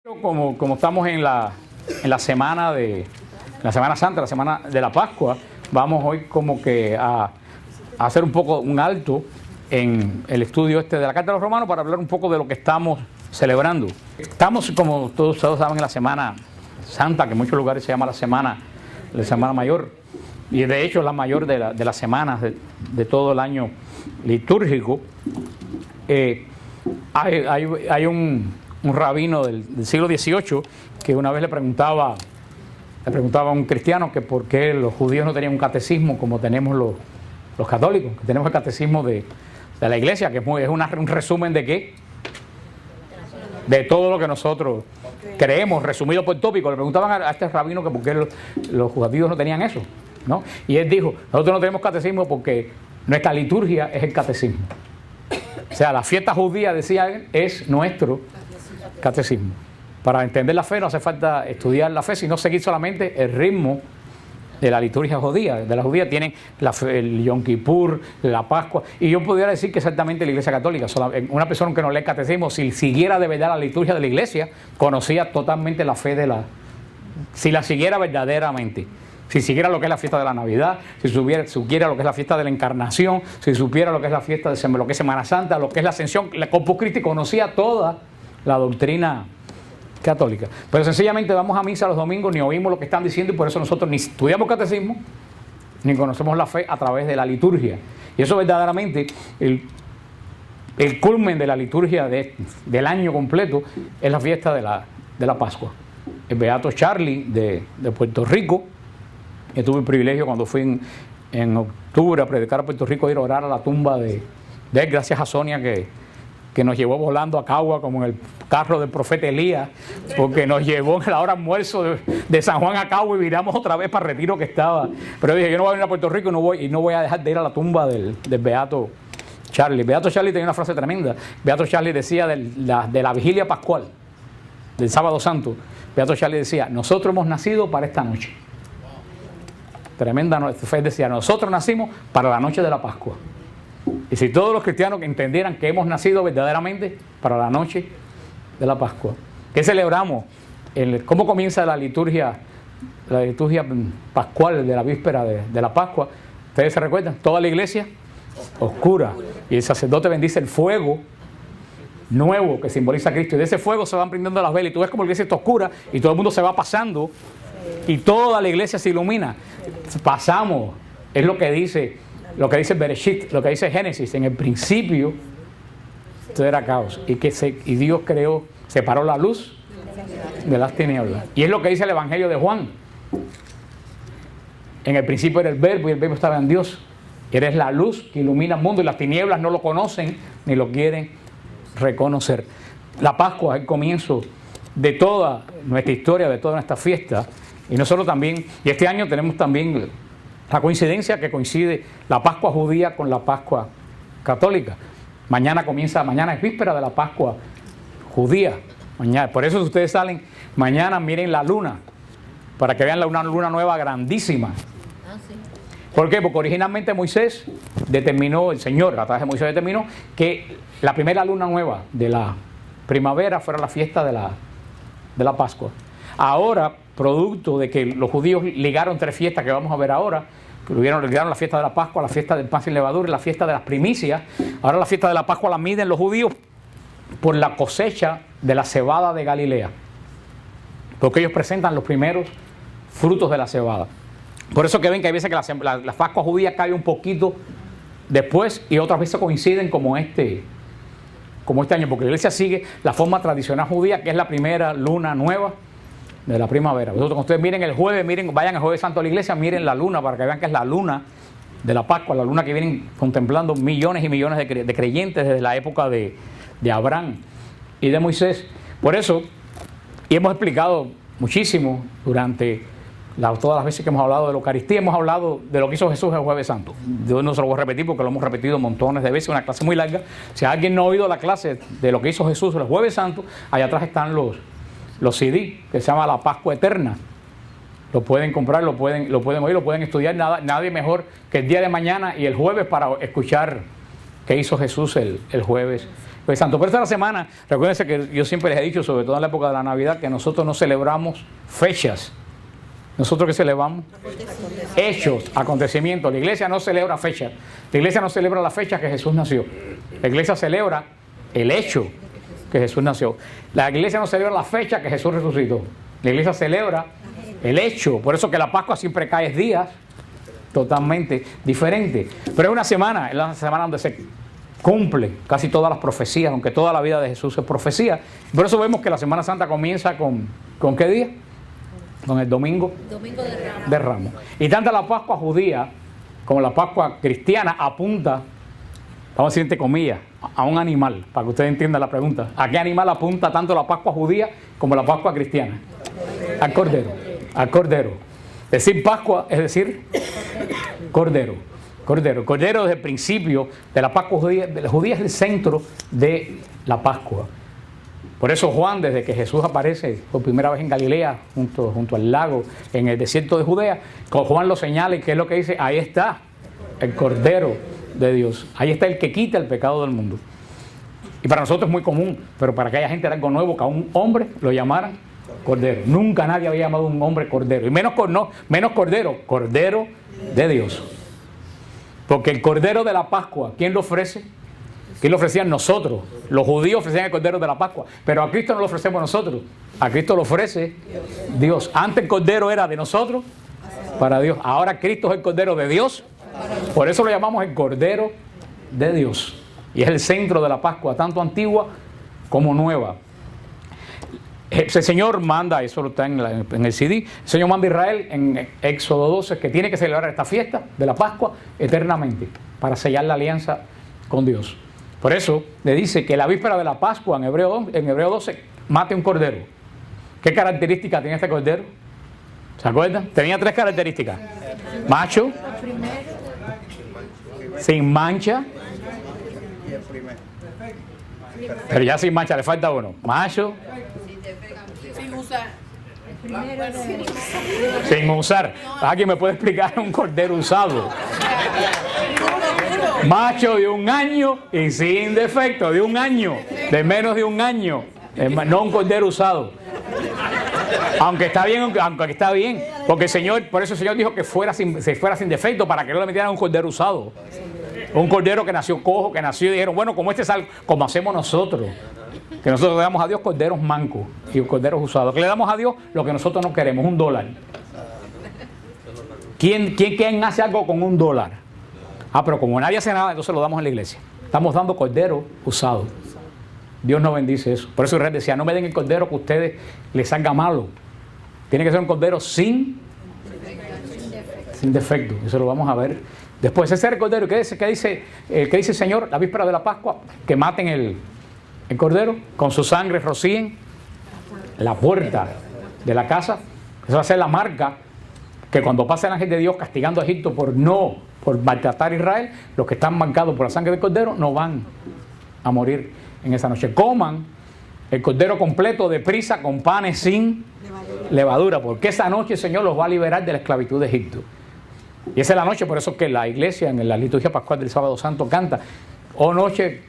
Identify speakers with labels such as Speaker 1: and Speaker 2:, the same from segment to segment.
Speaker 1: Como estamos en la semana la Semana Santa, la semana de la Pascua, vamos hoy como que a hacer un alto en el estudio de la Carta de los Romanos para hablar un poco de lo que estamos celebrando. Estamos, como todos saben, en la Semana Santa, que en muchos lugares se llama la Semana Mayor, y de hecho es la mayor de las semanas de todo el año litúrgico. Hay un rabino del siglo XVIII que una vez le preguntaba a un cristiano que por qué los judíos no tenían un catecismo como tenemos los católicos, que tenemos el catecismo de la iglesia, que es un resumen de qué, de todo lo que nosotros creemos, resumido por tópico. Le preguntaban a este rabino que por qué los judíos no tenían eso, ¿no? Y él dijo: nosotros no tenemos catecismo porque nuestra liturgia es el catecismo. O sea, la fiesta judía, decía él, es nuestro catecismo. Para entender la fe no hace falta estudiar la fe, sino seguir solamente el ritmo de la liturgia judía. De la judía tienen el Yom Kippur, la Pascua, y yo pudiera decir que exactamente la Iglesia Católica, una persona que no lee el catecismo, si siguiera de verdad la liturgia de la Iglesia, conocía totalmente la fe si la siguiera verdaderamente. Si siguiera lo que es la fiesta de la Navidad, si supiera lo que es la fiesta de la Encarnación, si supiera lo que es la fiesta de lo que es Semana Santa, lo que es la Ascensión, la Corpus Christi, conocía toda la doctrina católica. Pero sencillamente vamos a misa los domingos, ni oímos lo que están diciendo, y por eso nosotros ni estudiamos catecismo, ni conocemos la fe a través de la liturgia. Y eso verdaderamente, el culmen de la liturgia del año completo es la fiesta de la Pascua. El beato Charlie de Puerto Rico, que tuve el privilegio cuando fui en octubre a predicar a Puerto Rico, ir a orar a la tumba de él, gracias a Sonia que nos llevó volando a Cagua como en el carro del profeta Elías, porque nos llevó en la hora almuerzo de San Juan a Cagua y viramos otra vez para el retiro que estaba. Pero yo dije: yo no voy a venir a Puerto Rico y no voy a dejar de ir a la tumba del beato Charlie. Beato Charlie tenía una frase tremenda. Beato Charlie decía de la vigilia pascual, del sábado santo. Beato Charlie decía: nosotros hemos nacido para esta noche. Tremenda fe. Decía: nosotros nacimos para la noche de la Pascua. Y si todos los cristianos entendieran que hemos nacido verdaderamente para la noche de la Pascua, ¿qué celebramos? ¿Cómo comienza la liturgia pascual de la víspera de la Pascua? ¿Ustedes se recuerdan? Toda la iglesia oscura, y el sacerdote bendice el fuego nuevo que simboliza a Cristo, y de ese fuego se van prendiendo las velas, y tú ves como la iglesia está oscura y todo el mundo se va pasando y toda la iglesia se ilumina. Pasamos, es lo que dice Bereshit, lo que dice Génesis: en el principio todo era caos, y Dios separó la luz de las tinieblas. Y es lo que dice el Evangelio de Juan: en el principio era el Verbo, y el Verbo estaba en Dios. Eres la luz que ilumina el mundo, y las tinieblas no lo conocen ni lo quieren reconocer. La Pascua es el comienzo de toda nuestra historia, de toda nuestra fiesta. Y nosotros también, y este año tenemos también la coincidencia que coincide la Pascua judía con la Pascua católica. Mañana es víspera de la Pascua judía. Por eso, si ustedes salen mañana, miren la luna, para que vean una luna nueva grandísima. ¿Por qué? Porque originalmente el Señor a través de Moisés determinó que la primera luna nueva de la primavera fuera la fiesta de la Pascua. Ahora, producto de que los judíos ligaron tres fiestas que vamos a ver ahora, ligaron la fiesta de la Pascua, la fiesta del pan sin levadura y la fiesta de las primicias. Ahora la fiesta de la Pascua la miden los judíos por la cosecha de la cebada de Galilea, porque ellos presentan los primeros frutos de la cebada. Por eso que ven que hay veces que la Pascua judía cae un poquito después, y otras veces coinciden como este año, porque la iglesia sigue la forma tradicional judía, que es la primera luna nueva de la primavera. Cuando ustedes miren el jueves, vayan el jueves santo a la iglesia, miren la luna para que vean que es la luna de la Pascua, la luna que vienen contemplando millones y millones de creyentes desde la época de Abraham y de Moisés. Por eso, y hemos explicado muchísimo durante todas las veces que hemos hablado de la Eucaristía, hemos hablado de lo que hizo Jesús el jueves santo. Yo no se lo voy a repetir porque lo hemos repetido montones de veces, una clase muy larga. Si alguien no ha oído la clase de lo que hizo Jesús el jueves santo, allá atrás están los CD, que se llama La Pascua Eterna. Lo pueden comprar, lo pueden oír, lo pueden estudiar. Nadie mejor que el día de mañana y el jueves para escuchar qué hizo Jesús el jueves Jueves Santo. Por esta semana, recuérdense que yo siempre les he dicho, sobre todo en la época de la Navidad, que nosotros no celebramos fechas. ¿Nosotros qué celebramos? Hechos, acontecimientos. La iglesia no celebra fechas. La iglesia no celebra la fecha que Jesús nació. La iglesia celebra el hecho que Jesús nació. La iglesia no celebra la fecha que Jesús resucitó. La iglesia celebra el hecho. Por eso que la Pascua siempre cae días totalmente diferentes. Pero es una semana donde se cumple casi todas las profecías, aunque toda la vida de Jesús es profecía. Por eso vemos que la Semana Santa comienza ¿con qué día? Con el domingo de Ramos. Y tanto la Pascua judía como la Pascua cristiana apunta, vamos a decir entre comillas, a un animal, para que ustedes entiendan la pregunta. ¿A qué animal apunta tanto la Pascua judía como la Pascua cristiana? Al cordero, al cordero. Decir Pascua es decir cordero. Cordero. Cordero desde el principio de la Pascua judía. La judía es el centro de la Pascua. Por eso Juan, desde que Jesús aparece por primera vez en Galilea, junto al lago, en el desierto de Judea, Juan lo señala y ¿qué es lo que dice? Ahí está el Cordero de Dios. Ahí está el que quita el pecado del mundo. Y para nosotros es muy común, pero para aquella gente era algo nuevo que a un hombre lo llamaran Cordero. Nunca nadie había llamado a un hombre Cordero. Y menos Cordero, Cordero de Dios. Porque el Cordero de la Pascua, ¿quién lo ofrece? ¿Quién lo ofrecían? Nosotros. Los judíos ofrecían el Cordero de la Pascua, pero a Cristo no lo ofrecemos nosotros. A Cristo lo ofrece Dios. Antes el Cordero era de nosotros para Dios. Ahora Cristo es el Cordero de Dios. Por eso lo llamamos el Cordero de Dios. Y es el centro de la Pascua, tanto antigua como nueva. El Señor manda, eso está en el CD, el Señor manda a Israel en Éxodo 12 que tiene que celebrar esta fiesta de la Pascua eternamente para sellar la alianza con Dios. Por eso le dice que la víspera de la Pascua en Hebreo 12 mate un cordero. ¿Qué características tiene este cordero? ¿Se acuerdan? Tenía 3 características. Macho, sin mancha, pero ya sin mancha, le falta uno. Macho, sin usar. ¿Alguien me puede explicar un cordero usado? Macho de 1 año y sin defecto, de 1 año, de menos de 1 año, no un cordero usado. Aunque está bien, porque el Señor, por eso el Señor dijo que fuera sin defecto, para que no le metieran un cordero usado. Un cordero que nació cojo, que nació y dijeron, bueno, como este es algo, como hacemos nosotros, que nosotros le damos a Dios corderos mancos y corderos usados, que le damos a Dios lo que nosotros no queremos, $1. ¿Quién hace algo con $1? Pero como nadie hace nada, entonces lo damos en la iglesia. Estamos dando cordero usado. Dios no bendice eso. Por eso Israel decía, no me den el cordero que a ustedes les salga malo. Tiene que ser un cordero sin defecto. Eso lo vamos a ver después. Ese es el cordero. ¿Qué dice el Señor? La víspera de la Pascua, que maten el cordero, con su sangre rocíen la puerta de la casa. Esa va a ser la marca que cuando pase el ángel de Dios castigando a Egipto por maltratar a Israel, los que están marcados por la sangre del cordero no van a morir en esa noche. Coman el cordero completo deprisa con panes sin levadura, porque esa noche el Señor los va a liberar de la esclavitud de Egipto. Y esa es la noche, por eso que la iglesia en la liturgia pascual del Sábado Santo canta, oh noche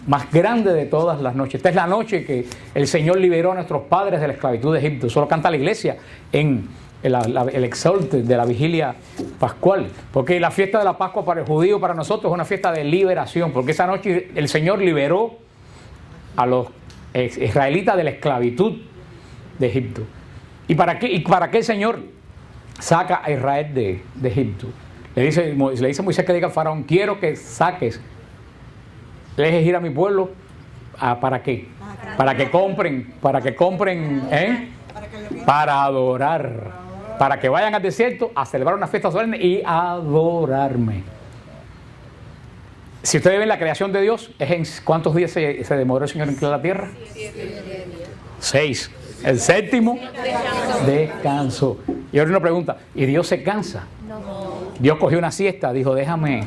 Speaker 1: más grande de todas las noches. Esta es la noche que el Señor liberó a nuestros padres de la esclavitud de Egipto. Eso lo canta la iglesia en el exalte de la vigilia pascual, porque la fiesta de la Pascua para el judío, para nosotros, es una fiesta de liberación, porque esa noche el Señor liberó a los israelitas de la esclavitud de Egipto. ¿Y para qué el Señor saca a Israel de Egipto? Le dice Moisés que diga al faraón, quiero que saques, dejes ir a mi pueblo, ¿para qué? Para que compren, para adorar. Para que vayan al desierto a celebrar una fiesta solemne y adorarme. Si ustedes ven la creación de Dios, ¿cuántos días se demoró el Señor en crear la tierra? 6. El 7º descansó. Y ahora una pregunta, ¿y Dios se cansa? Dios cogió una siesta, dijo, déjame.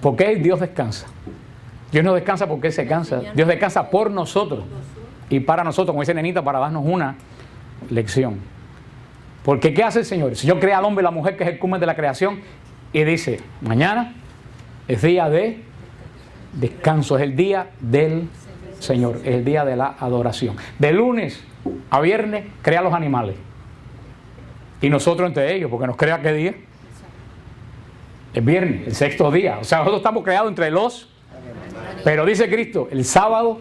Speaker 1: ¿Por qué Dios descansa? Dios no descansa porque Él se cansa. Dios descansa por nosotros y para nosotros, como dice Nenita, para darnos una lección. Porque ¿qué hace el Señor? El Señor crea al hombre y la mujer, que es el culmen de la creación, y dice, mañana es día de descanso, es el día del Señor, es el día de la adoración. De lunes a viernes crea los animales. Y nosotros entre ellos, porque nos crea qué día. El viernes, el sexto día. O sea, nosotros estamos creados entre los. Pero dice Cristo, el sábado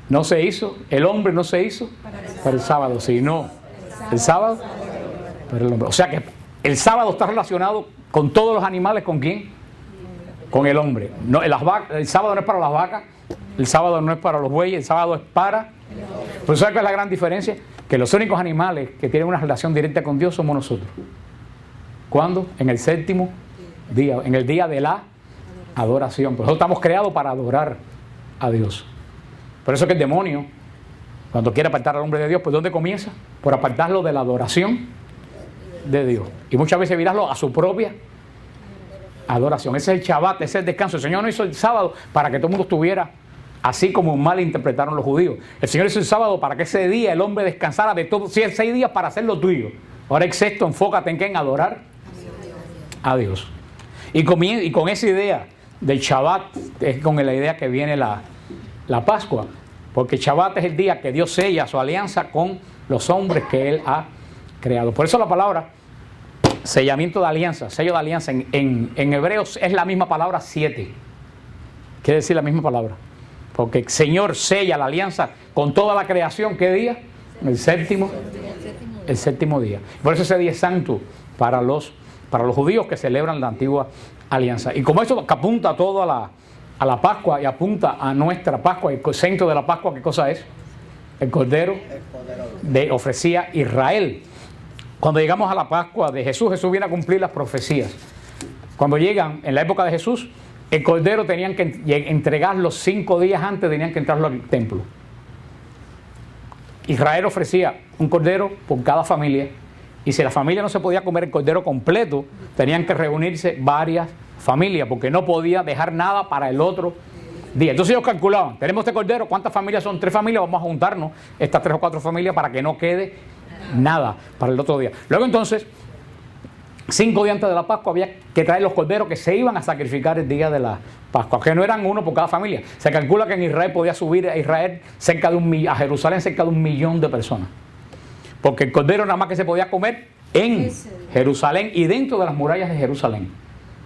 Speaker 1: no se hizo, el hombre no se hizo para el sábado, sino el sábado para el hombre. O sea que el sábado está relacionado con todos los animales, ¿con quién? Con el hombre. No, el sábado no es para las vacas, el sábado no es para los bueyes, el sábado es para. Pero ¿sabes cuál es la gran diferencia? Que los únicos animales que tienen una relación directa con Dios somos nosotros. ¿Cuándo? En el séptimo día, en el día de la adoración. Nosotros estamos creados para adorar a Dios. Por eso que el demonio, cuando quiere apartar al hombre de Dios, pues ¿dónde comienza? Por apartarlo de la adoración de Dios. Y muchas veces virarlo a su propia adoración. Ese es el Shabbat, ese es el descanso. El Señor no hizo el sábado para que todo el mundo estuviera así como mal interpretaron los judíos. El Señor hizo el sábado para que ese día el hombre descansara de todo. 6 días para hacer lo tuyo. Ahora el sexto, enfócate en qué, en adorar a Dios. Y con esa idea del Shabbat es con la idea que viene la Pascua, porque el Shabbat es el día que Dios sella su alianza con los hombres que Él ha creado. Por eso la palabra sellamiento de alianza, sello de alianza en hebreos es la misma palabra 7. Quiere decir la misma palabra, porque el Señor sella la alianza con toda la creación. ¿Qué día? El séptimo día. Por eso ese día es santo para los judíos que celebran la antigua alianza. Y como eso que apunta todo a la Pascua y apunta a nuestra Pascua, el centro de la Pascua, ¿qué cosa es? El Cordero de ofrecía Israel. Cuando llegamos a la Pascua de Jesús, Jesús viene a cumplir las profecías. Cuando llegan, en la época de Jesús, el Cordero tenían que entregarlo 5 días antes, tenían que entrarlo al templo. Israel ofrecía un Cordero por cada familia, y si la familia no se podía comer el Cordero completo, tenían que reunirse varias familias, porque no podía dejar nada para el otro día. Entonces ellos calculaban, tenemos este Cordero, ¿cuántas familias son? 3 familias, vamos a juntarnos estas 3 o 4 familias para que no quede nada para el otro día. Luego entonces, 5 días antes de la Pascua había que traer los corderos que se iban a sacrificar el día de la Pascua, que no eran uno por cada familia. Se calcula que en Israel podía subir a a Jerusalén cerca de 1 millón de personas, porque el cordero nada más que se podía comer en Jerusalén y dentro de las murallas de Jerusalén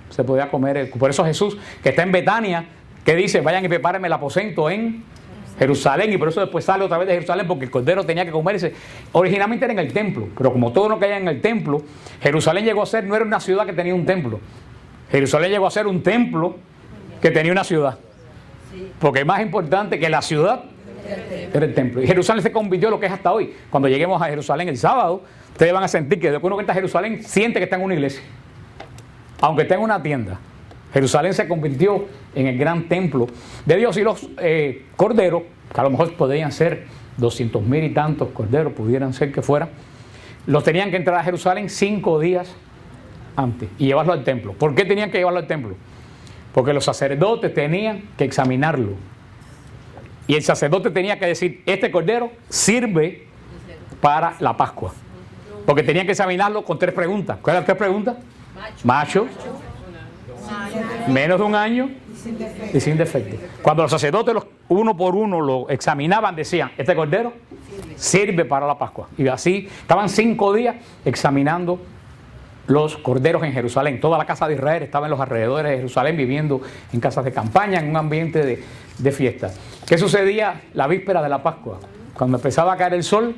Speaker 1: se podía comer. Por eso Jesús, que está en Betania, que dice, vayan y prepárenme el aposento en Jerusalén, y por eso después sale otra vez de Jerusalén, porque el cordero tenía que comerse. Originalmente era en el templo, pero como todo lo que hay en el templo, Jerusalén llegó a ser, no era una ciudad que tenía un templo, Jerusalén llegó a ser un templo que tenía una ciudad, porque más importante que la ciudad era el templo. Y Jerusalén se convirtió en lo que es hasta hoy. Cuando lleguemos a Jerusalén el sábado, ustedes van a sentir que después uno que está en Jerusalén siente que está en una iglesia, aunque esté en una tienda. Jerusalén se convirtió en el gran templo de Dios, y los corderos, que a lo mejor podrían ser 200,000 y tantos corderos, pudieran ser que fueran, los tenían que entrar a Jerusalén 5 días antes y llevarlo al templo. ¿Por qué tenían que llevarlo al templo? Porque los sacerdotes tenían que examinarlo. Y el sacerdote tenía que decir, este cordero sirve para la Pascua. Porque tenían que examinarlo con 3 preguntas. ¿Cuáles eran las 3 preguntas? Macho, menos de 1 año y sin defecto. Cuando los sacerdotes uno por uno lo examinaban, decían, este cordero sirve para la Pascua. Y así estaban 5 días examinando los corderos en Jerusalén. Toda la casa de Israel estaba en los alrededores de Jerusalén, viviendo en casas de campaña, en un ambiente de fiesta. ¿Qué sucedía la víspera de la Pascua? Cuando empezaba a caer el sol,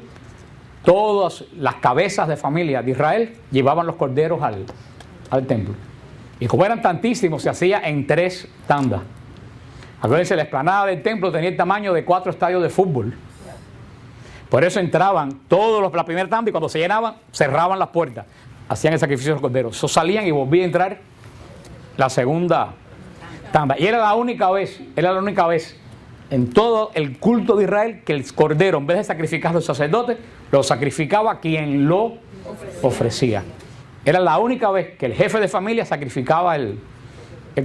Speaker 1: todas las cabezas de familia de Israel llevaban los corderos al templo. Y como eran tantísimos, se hacía en 3 tandas. Acuérdense, la explanada del templo tenía el tamaño de 4 estadios de fútbol. Por eso entraban todos la primera tanda, y cuando se llenaban, cerraban las puertas. Hacían el sacrificio de los corderos. Eso salían y volvían a entrar la segunda tanda. Y era la única vez en todo el culto de Israel que el cordero, en vez de sacrificar a los sacerdotes, lo sacrificaba quien lo ofrecía. Era la única vez que el jefe de familia sacrificaba el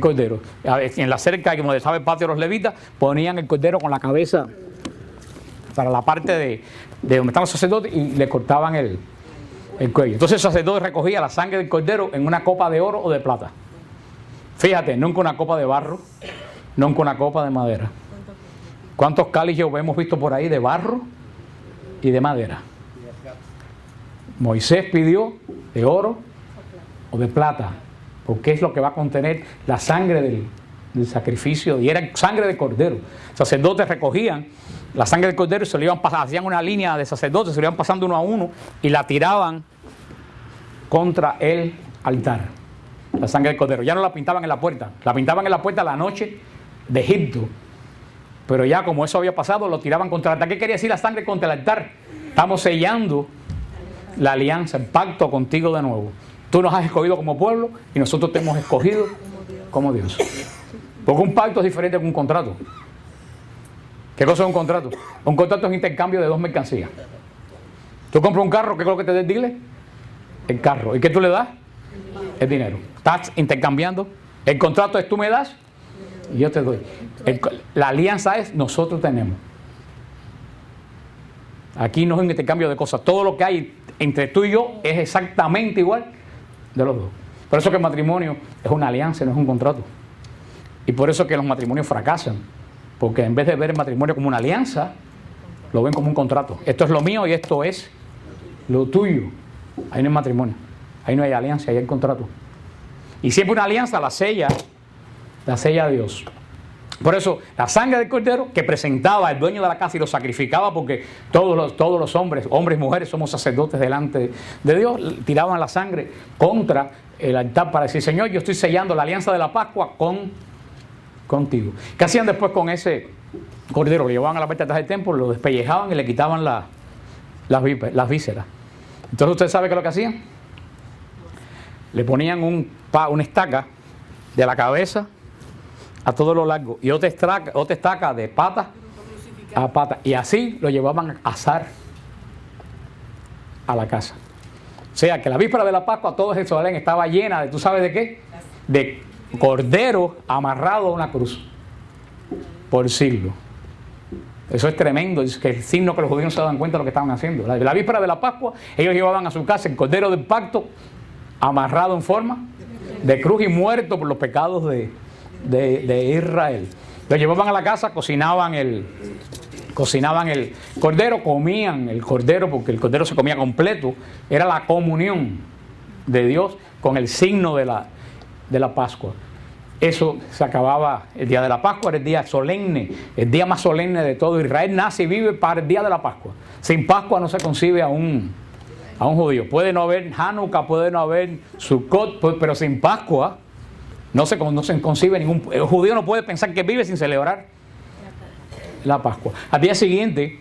Speaker 1: cordero. En la cerca, como estaba el patio de los levitas, ponían el cordero con la cabeza para la parte de donde estaban los sacerdotes, y le cortaban el cuello. Entonces el sacerdote recogía la sangre del cordero en una copa de oro o de plata. Fíjate, nunca una copa de barro, no con una copa de madera. ¿Cuántos cálices hemos visto por ahí de barro y de madera? Moisés pidió de oro o de plata, porque es lo que va a contener la sangre del sacrificio, y era sangre de cordero. Los sacerdotes recogían la sangre del cordero y se lo iban pasando, hacían una línea de sacerdotes, se lo iban pasando uno a uno y la tiraban contra el altar. La sangre del cordero. Ya no la pintaban en la puerta, la pintaban en la puerta la noche de Egipto. Pero ya como eso había pasado, lo tiraban contra el altar. ¿Qué quería decir la sangre contra el altar? Estamos sellando la alianza, el pacto contigo de nuevo. Tú nos has escogido como pueblo y nosotros te hemos escogido como Dios. Porque un pacto es diferente que un contrato. ¿Qué cosa es un contrato? Un contrato es un intercambio de dos mercancías. Tú compras un carro, ¿qué es lo que te da el dealer? El carro. ¿Y qué tú le das? El dinero. Estás intercambiando. El contrato es tú me das y yo te doy. La alianza es nosotros tenemos. Aquí no es un intercambio de cosas. Todo lo que hay entre tú y yo es exactamente igual de los dos. Por eso que el matrimonio es una alianza, no es un contrato. Y por eso que los matrimonios fracasan. Porque en vez de ver el matrimonio como una alianza, lo ven como un contrato. Esto es lo mío y esto es lo tuyo. Ahí no hay matrimonio. Ahí no hay alianza, ahí hay contrato. Y siempre una alianza la sella Dios. Por eso, la sangre del cordero que presentaba el dueño de la casa y lo sacrificaba, porque todos los hombres y mujeres somos sacerdotes delante de Dios, tiraban la sangre contra el altar para decir: Señor, yo estoy sellando la alianza de la Pascua contigo. ¿Qué hacían después con ese cordero? Lo llevaban a la parte de atrás del templo, lo despellejaban y le quitaban las vísceras. Entonces, ¿usted sabe qué es lo que hacían? Le ponían una estaca de la cabeza a todo lo largo y otra estaca de pata a pata, y así lo llevaban a asar a la casa. O sea que la víspera de la Pascua todo Jerusalén estaba llena de, ¿tú sabes de qué? De cordero amarrado a una cruz por siglo. Eso es tremendo, es que el signo que los judíos no se daban cuenta de lo que estaban haciendo. La víspera de la Pascua ellos llevaban a su casa el cordero del pacto amarrado en forma de cruz y muerto por los pecados de Israel. Lo llevaban a la casa, cocinaban el cordero, comían el cordero, porque el cordero se comía completo. Era la comunión de Dios con el signo de la Pascua. Eso se acababa el día de la Pascua, era el día solemne, el día más solemne de todo Israel. Nace y vive para el día de la Pascua. Sin Pascua no se concibe a un judío. Puede no haber Hanukkah, puede no haber Sukkot, pero sin Pascua no se concibe el judío no puede pensar que vive sin celebrar la Pascua. Al día siguiente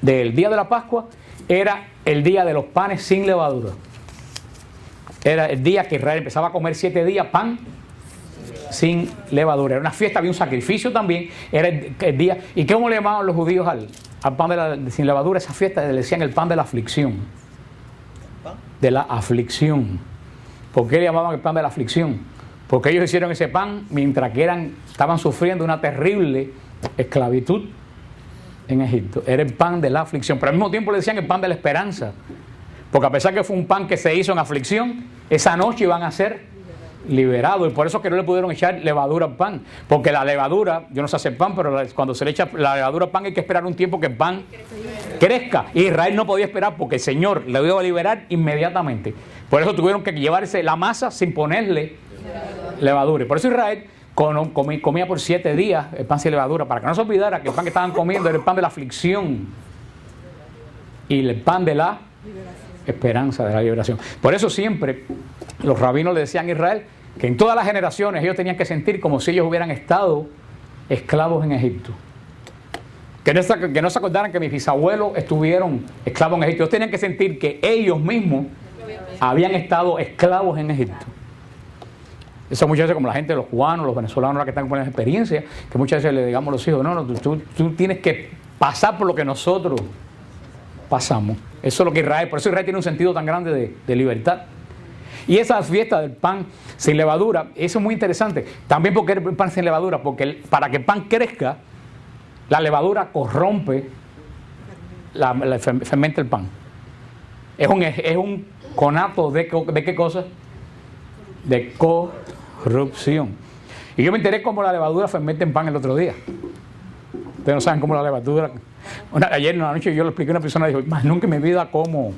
Speaker 1: del día de la Pascua era el día de los panes sin levadura. Era el día que Israel empezaba a comer 7 días pan sin levadura. Era una fiesta, había un sacrificio también. Era el día. ¿Y cómo le llamaban los judíos al pan sin levadura? Esa fiesta le decían el pan de la aflicción. De la aflicción. ¿Por qué le llamaban el pan de la aflicción? Porque ellos hicieron ese pan mientras que estaban sufriendo una terrible esclavitud en Egipto. Era el pan de la aflicción, pero al mismo tiempo le decían el pan de la esperanza, porque a pesar que fue un pan que se hizo en aflicción, esa noche iban a ser liberados, y por eso es que no le pudieron echar levadura al pan, porque la levadura, yo no sé hacer pan, pero cuando se le echa la levadura al pan hay que esperar un tiempo que el pan crezca, y Israel no podía esperar porque el Señor le iba a liberar inmediatamente. Por eso tuvieron que llevarse la masa sin ponerle levadura. Y por eso Israel comía por 7 días el pan sin levadura, para que no se olvidara que el pan que estaban comiendo era el pan de la aflicción y el pan de la esperanza, de la liberación. Por eso siempre los rabinos le decían a Israel que en todas las generaciones ellos tenían que sentir como si ellos hubieran estado esclavos en Egipto. Que no se acordaran que mis bisabuelos estuvieron esclavos en Egipto. Ellos tenían que sentir que ellos mismos habían estado esclavos en Egipto. Eso muchas veces, como la gente, los cubanos, los venezolanos, la que están con esa experiencia, que muchas veces le digamos a los hijos: no, tú tienes que pasar por lo que nosotros pasamos. Eso es lo que Israel, por eso Israel tiene un sentido tan grande de libertad. Y esa fiesta del pan sin levadura, eso es muy interesante. También porque el pan sin levadura, porque para que el pan crezca, la levadura corrompe, fermenta el pan. Es un conato de qué cosa? De corrupción. Y yo me enteré cómo la levadura fermenta en pan el otro día. Ustedes no saben cómo la levadura... ayer en la noche yo lo expliqué a una persona y dijo, más nunca en mi vida como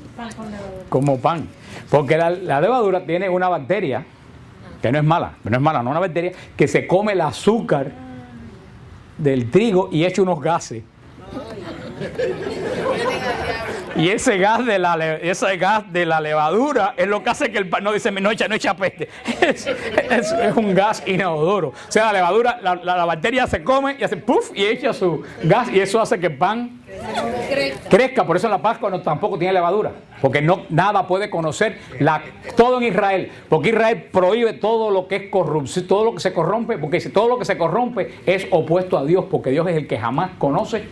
Speaker 1: pan. Porque la levadura tiene una bacteria que no es mala, no una bacteria que se come el azúcar del trigo y echa unos gases. Y ese gas de la levadura es lo que hace que el pan no echa peste. Es un gas inodoro. O sea, la levadura, la bacteria se come y hace puff y echa su gas y eso hace que el pan crezca. Por eso en la Pascua tampoco tiene levadura. Porque nada puede conocer todo en Israel. Porque Israel prohíbe todo lo que es corrupción, todo lo que se corrompe, porque todo lo que se corrompe es opuesto a Dios, porque Dios es el que jamás conoce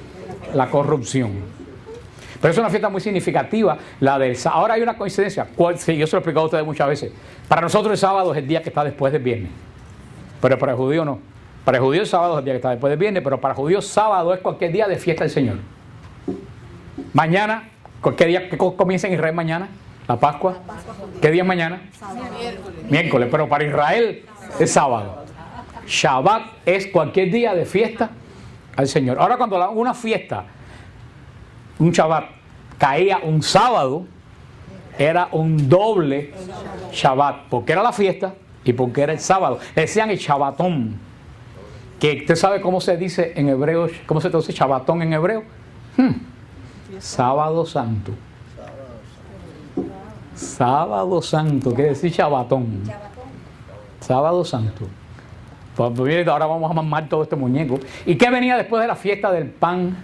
Speaker 1: la corrupción. Pero es una fiesta muy significativa, la del sábado. Ahora hay una coincidencia, sí, yo se lo he explicado a ustedes muchas veces. Para nosotros el sábado es el día que está después del viernes, pero para el judío no. Para el judío el sábado es el día que está después del viernes, pero para el judío sábado es cualquier día de fiesta del Señor. Mañana, ¿qué día comienza en Israel mañana? La Pascua. ¿Qué día es mañana? Miércoles, pero para Israel es sábado. Shabbat es cualquier día de fiesta al Señor. Ahora cuando una fiesta, un Shabbat, caía un sábado, era un doble Shabbat, porque era la fiesta y porque era el sábado. Le decían el Shabbatón, que usted sabe cómo se dice en hebreo, cómo se traduce Shabbatón en hebreo. Sábado Santo. Sábado Santo, quiere decir Shabbatón. Sábado Santo. Pues ahora vamos a mamar todo este muñeco. ¿Y qué venía después de la fiesta del pan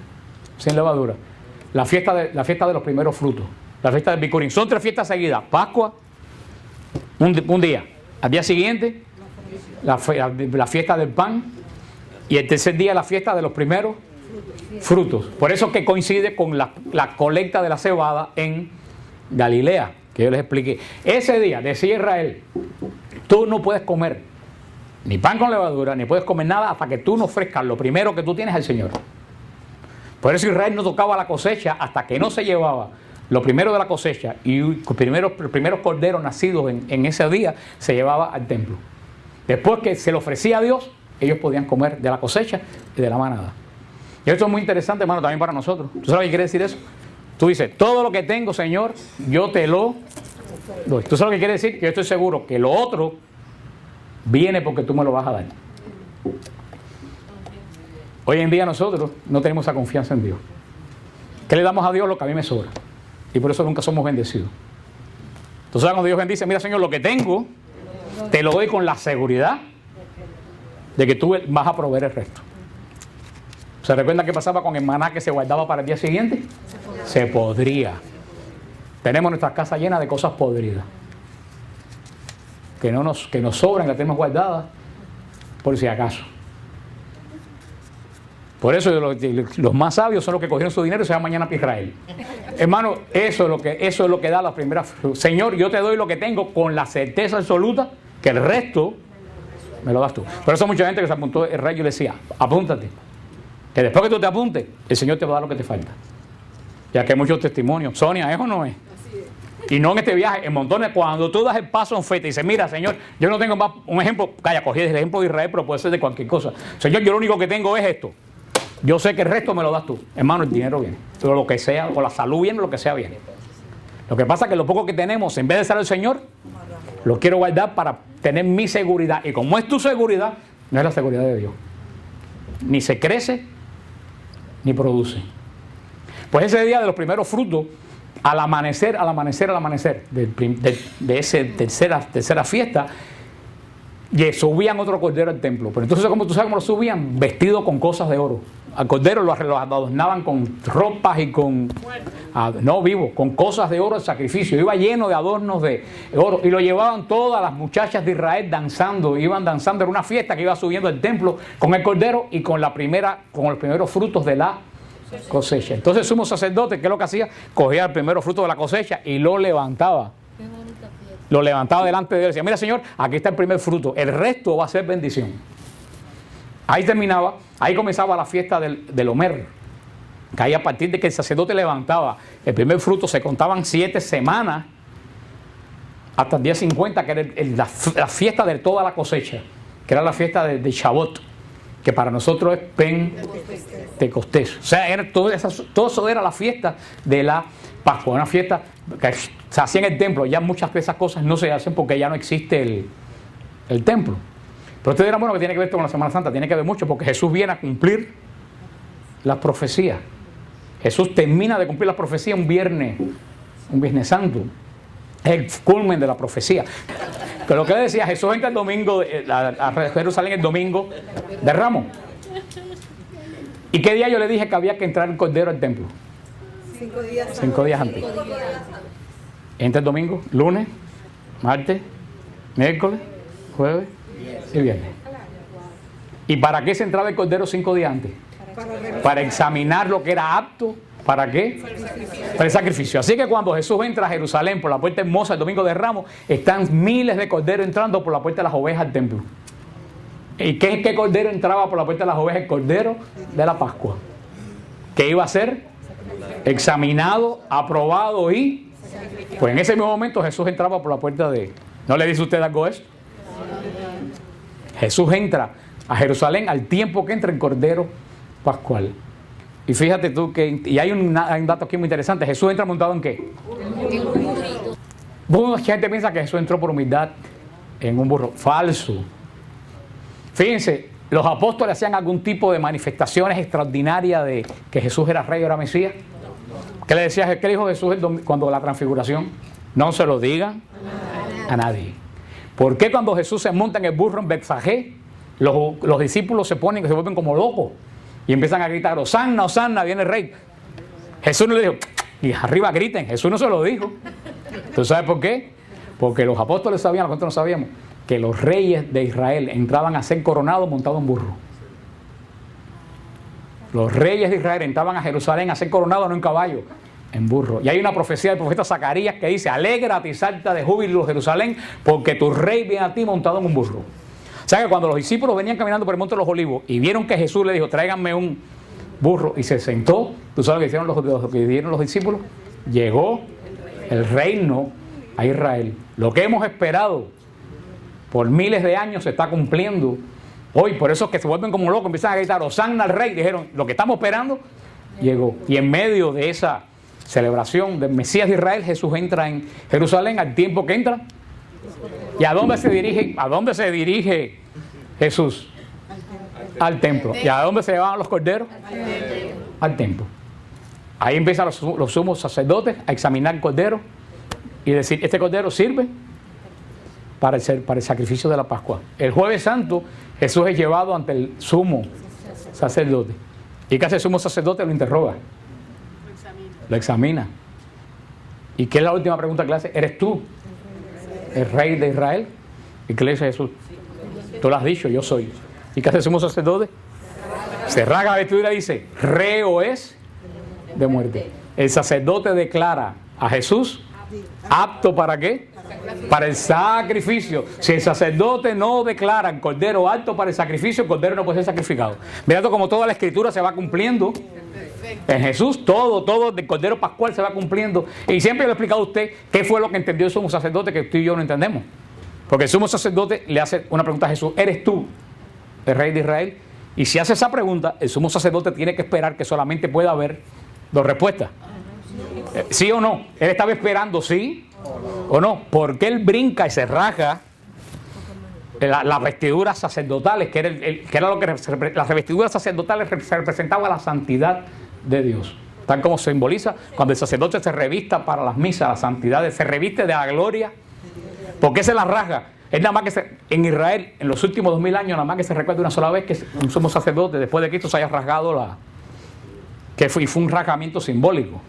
Speaker 1: sin levadura? La fiesta de los primeros frutos, la fiesta del Bikurim. Son 3 fiestas seguidas: Pascua, un día, al día siguiente la fiesta del pan, y el tercer día la fiesta de los primeros frutos. Por eso que coincide con la colecta de la cebada en Galilea, que yo les expliqué. Ese día decía Israel, tú no puedes comer ni pan con levadura, ni puedes comer nada hasta que tú no ofrezcas lo primero que tú tienes al Señor. Por eso Israel no tocaba la cosecha hasta que no se llevaba lo primero de la cosecha, y los primeros corderos nacidos en ese día se llevaba al templo. Después que se le ofrecía a Dios, ellos podían comer de la cosecha y de la manada. Y esto es muy interesante, hermano, también para nosotros. ¿Tú sabes qué quiere decir eso? Tú dices, todo lo que tengo, Señor, yo te lo doy. ¿Tú sabes lo que quiere decir? Que yo estoy seguro que lo otro viene porque tú me lo vas a dar. Hoy en día nosotros no tenemos esa confianza en Dios. ¿Qué le damos a Dios? Lo que a mí me sobra. Y por eso nunca somos bendecidos. Entonces cuando Dios bendice, mira, Señor, lo que tengo, te lo doy con la seguridad de que tú vas a proveer el resto. ¿Se recuerda qué pasaba con el maná que se guardaba para el día siguiente? Se podría. Tenemos nuestras casas llenas de cosas podridas. Que nos sobran, que tenemos guardadas, por si acaso. Por eso los más sabios son los que cogieron su dinero y se van mañana a Israel. Hermano, eso es lo que da la primera. Señor, yo te doy lo que tengo con la certeza absoluta que el resto me lo das tú. Por eso mucha gente que se apuntó el rey, yo le decía, apúntate, que después que tú te apuntes, el Señor te va a dar lo que te falta. Ya que hay muchos testimonios. Sonia, eso no es. Y no en este viaje, en montones. Cuando tú das el paso en fe, te dices, mira, Señor, yo no tengo más, un ejemplo, calla, cogí el ejemplo de Israel, pero puede ser de cualquier cosa. Señor, yo lo único que tengo es esto. Yo sé que el resto me lo das tú. Hermano, el dinero viene. O lo que sea, o la salud viene, lo que sea viene. Lo que pasa es que lo poco que tenemos, en vez de ser el Señor, lo quiero guardar para tener mi seguridad. Y como es tu seguridad, no es la seguridad de Dios. Ni se crece, ni produce. Pues ese día de los primeros frutos, al amanecer de esa tercera fiesta, subían otro cordero al templo. Pero entonces, como tú sabes cómo lo subían, vestido con cosas de oro. Al cordero lo adornaban con ropas y con con cosas de oro al sacrificio. Iba lleno de adornos de oro y lo llevaban todas las muchachas de Israel danzando. Iban danzando, era una fiesta que iba subiendo al templo con el cordero y con los primeros frutos de la cosecha. Entonces el sumo sacerdote, ¿qué es lo que hacía? Cogía el primer fruto de la cosecha y lo levantaba. Lo levantaba delante de él y decía, mira, Señor, aquí está el primer fruto, el resto va a ser bendición. Ahí comenzaba la fiesta del Omer, que ahí a partir de que el sacerdote levantaba el primer fruto se contaban 7 semanas hasta el día 50, que era la fiesta de toda la cosecha. que era la fiesta de Shavuot, que para nosotros es Pentecostés. O sea, todo eso era la fiesta de la Pascua, una fiesta que se hacía en el templo. Ya muchas de esas cosas no se hacen porque ya no existe el templo. Pero ustedes dirán, bueno, que tiene que ver con la Semana Santa. Tiene que ver mucho porque Jesús viene a cumplir las profecías. Jesús termina de cumplir las profecías un Viernes Santo. Es el culmen de la profecía. Pero lo que le decía, Jesús entra el domingo a Jerusalén el domingo de Ramos. ¿Y qué día yo le dije que había que entrar el Cordero al templo? 5 días antes. Entra el domingo, lunes, martes, miércoles, jueves y viernes. ¿Y para qué se entraba el Cordero 5 días antes? Para examinar lo que era apto. ¿Para qué? Para el sacrificio. Así que cuando Jesús entra a Jerusalén por la puerta hermosa el domingo de Ramos, están miles de corderos entrando por la puerta de las ovejas al templo. ¿Y qué cordero entraba por la puerta de las ovejas? El cordero de la Pascua. ¿Qué iba a ser? Examinado, aprobado y... Pues en ese mismo momento Jesús entraba por la puerta de... ¿No le dice usted algo eso? Jesús entra a Jerusalén al tiempo que entra el cordero pascual. Y fíjate tú que, y hay un dato aquí muy interesante, Jesús entra montado ¿en qué? Mucha gente piensa que Jesús entró por humildad en un burro. Falso. Fíjense, los apóstoles hacían algún tipo de manifestaciones extraordinarias de que Jesús era rey o era Mesías. ¿Qué le decía? ¿Qué dijo Jesús cuando la transfiguración? No se lo digan a nadie. ¿Por qué cuando Jesús se monta en el burro en Betfagé, los discípulos se vuelven como locos? Y empiezan a gritar, Hosanna, Hosanna, viene el rey. Jesús no le dijo, y arriba griten, Jesús no se lo dijo. ¿Tú sabes por qué? Porque los apóstoles sabían, nosotros no sabíamos, que los reyes de Israel entraban a ser coronados montados en burro. Los reyes de Israel entraban a Jerusalén a ser coronados no en caballo, en burro. Y hay una profecía del profeta Zacarías que dice, alégrate y salta de júbilo Jerusalén, porque tu rey viene a ti montado en un burro. O sea que cuando los discípulos venían caminando por el Monte de los Olivos y vieron que Jesús le dijo, tráiganme un burro, y se sentó, ¿tú sabes qué hicieron los discípulos? Llegó el reino a Israel. Lo que hemos esperado por miles de años se está cumpliendo hoy. Por eso es que se vuelven como locos, empiezan a gritar, Hosanna al rey. Dijeron, lo que estamos esperando llegó. Y en medio de esa celebración del Mesías de Israel, Jesús entra en Jerusalén al tiempo que entra. ¿Y a dónde se dirige? ¿A dónde se dirige Jesús? Al templo. ¿Y a dónde se llevaban los corderos? Al templo. Ahí empiezan los sumos sacerdotes a examinar el cordero y decir, este cordero sirve para el sacrificio de la Pascua. El Jueves Santo, Jesús es llevado ante el sumo sacerdote. ¿Y qué hace el sumo sacerdote? Lo interroga. Lo examina. ¿Y qué es la última pregunta que le hace? ¿Eres tú el rey de Israel? ¿Y qué le dice Jesús? Tú lo has dicho, yo soy. ¿Y qué hace el sumo sacerdote? Se rasga la vestidura y dice, reo es de muerte. El sacerdote declara a Jesús apto ¿para qué? Para el sacrificio. Si el sacerdote no declara el cordero apto para el sacrificio, el cordero no puede ser sacrificado. Mirando como toda la escritura se va cumpliendo en Jesús, todo del cordero pascual se va cumpliendo. Y siempre le he explicado a usted qué fue lo que entendió el sumo sacerdote que usted y yo no entendemos. Porque el sumo sacerdote le hace una pregunta a Jesús, ¿eres tú el rey de Israel? Y si hace esa pregunta, el sumo sacerdote tiene que esperar que solamente pueda haber dos respuestas. ¿Sí o no? Él estaba esperando sí o no. Porque él brinca y se rasga las vestiduras sacerdotales, que era lo que las vestiduras sacerdotales representaban la santidad de Dios. Tal como se simboliza cuando el sacerdote se revista para las misas, la santidad, se reviste de la gloria. ¿Por qué se la rasga? Es nada más que en Israel, en los últimos 2000 años, nada más que se recuerda una sola vez que un sumo sacerdote después de Cristo se haya rasgado fue un rasgamiento simbólico.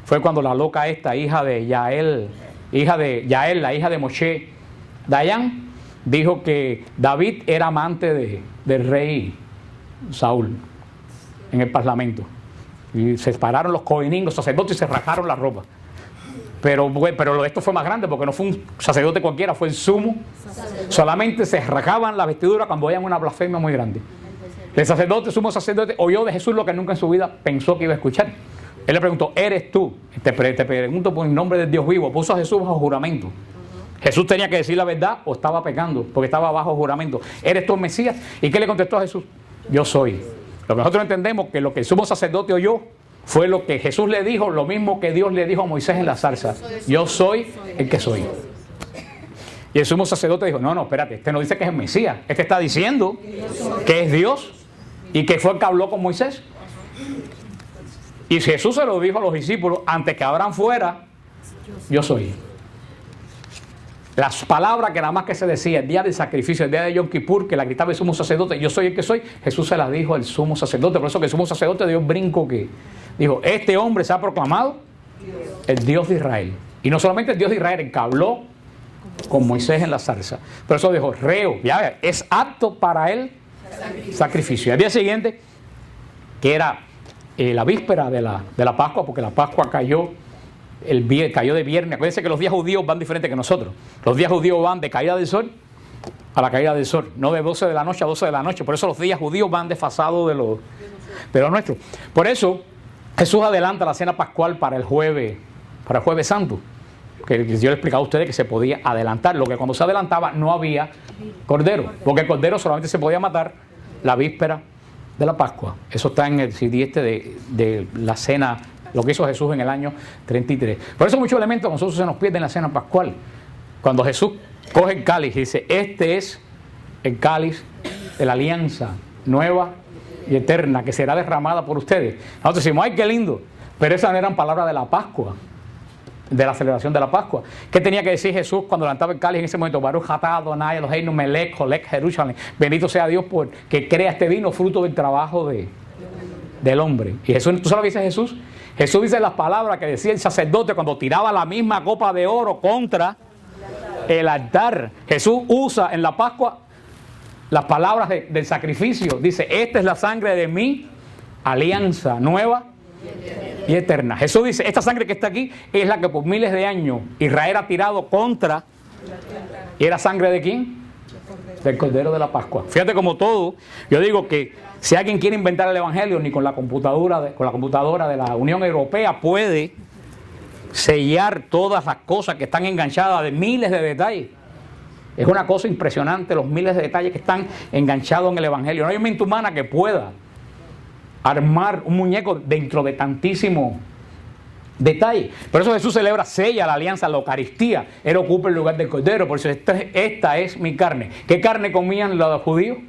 Speaker 1: Fue cuando la loca esta, hija de Yael, la hija de Moshe, Dayan, dijo que David era amante del rey Saúl en el parlamento. Y se pararon los cohenín, los sacerdotes, y se rasgaron la ropa. Pero esto fue más grande porque no fue un sacerdote cualquiera, fue el sumo. Solamente se rasgaban la vestidura cuando oían una blasfemia muy grande. El sumo sacerdote, oyó de Jesús lo que nunca en su vida pensó que iba a escuchar. Él le preguntó, ¿eres tú? Te pregunto por el nombre del Dios vivo. Puso a Jesús bajo juramento. Jesús tenía que decir la verdad o estaba pecando, porque estaba bajo juramento. ¿Eres tú el Mesías? ¿Y qué le contestó a Jesús? Yo soy. Lo que nosotros entendemos que lo que el sumo sacerdote oyó fue lo que Jesús le dijo, lo mismo que Dios le dijo a Moisés en la zarza. Yo soy el que soy. Y el sumo sacerdote dijo, no, espérate, este no dice que es el Mesías, este está diciendo que es Dios y que fue el que habló con Moisés. Y Jesús se lo dijo a los discípulos, antes que Abraham fuera, yo soy. Las palabras que nada más que se decía el día del sacrificio, el día de Yom Kippur, que la gritaba el sumo sacerdote, yo soy el que soy, Jesús se las dijo al sumo sacerdote. Por eso que el sumo sacerdote dio un brinco que dijo, este hombre se ha proclamado el Dios de Israel. Y no solamente el Dios de Israel, el que habló con Moisés en la zarza. Por eso dijo, reo, ya es apto para el sacrificio. Al día siguiente, que era la víspera de la Pascua, porque la Pascua cayó de viernes. Acuérdense que los días judíos van diferentes que nosotros. Los días judíos van de caída del sol a la caída del sol, no de 12 de la noche a 12 de la noche. Por eso los días judíos van desfasados de los nuestros. Por eso Jesús adelanta la cena pascual para el jueves santo. Que yo le he explicado a ustedes que se podía adelantar. Lo que cuando se adelantaba no había cordero, porque el cordero solamente se podía matar la víspera de la Pascua. Eso está en el CD de la cena, lo que hizo Jesús en el año 33. Por eso muchos elementos a nosotros se nos pierden en la cena pascual. Cuando Jesús coge el cáliz y dice, este es el cáliz de la alianza nueva y eterna que será derramada por ustedes. Nosotros decimos, ay, qué lindo, pero esas no eran palabras de la Pascua, de la celebración de la Pascua. ¿Qué tenía que decir Jesús cuando levantaba el cáliz en ese momento? Baruch atah Adonai Eloheinu melech holech Jerusalem. Bendito sea Dios por que crea este vino fruto del trabajo del hombre. Y Jesús, ¿tú sabes lo que dice Jesús? Jesús dice las palabras que decía el sacerdote cuando tiraba la misma copa de oro contra el altar. Jesús usa en la Pascua las palabras del sacrificio. Dice, esta es la sangre de mi alianza nueva y eterna. Jesús dice, esta sangre que está aquí es la que por miles de años Israel ha tirado contra. ¿Y era sangre de quién? Del Cordero de la Pascua. Fíjate como todo, yo digo que si alguien quiere inventar el Evangelio, ni con la computadora de la Unión Europea puede sellar todas las cosas que están enganchadas de miles de detalles. Es una cosa impresionante los miles de detalles que están enganchados en el Evangelio. No hay mente humana que pueda armar un muñeco dentro de tantísimo detalle. Por eso Jesús sella la alianza, la Eucaristía. Él ocupa el lugar del Cordero. Por eso esta es mi carne. ¿Qué carne comían los judíos?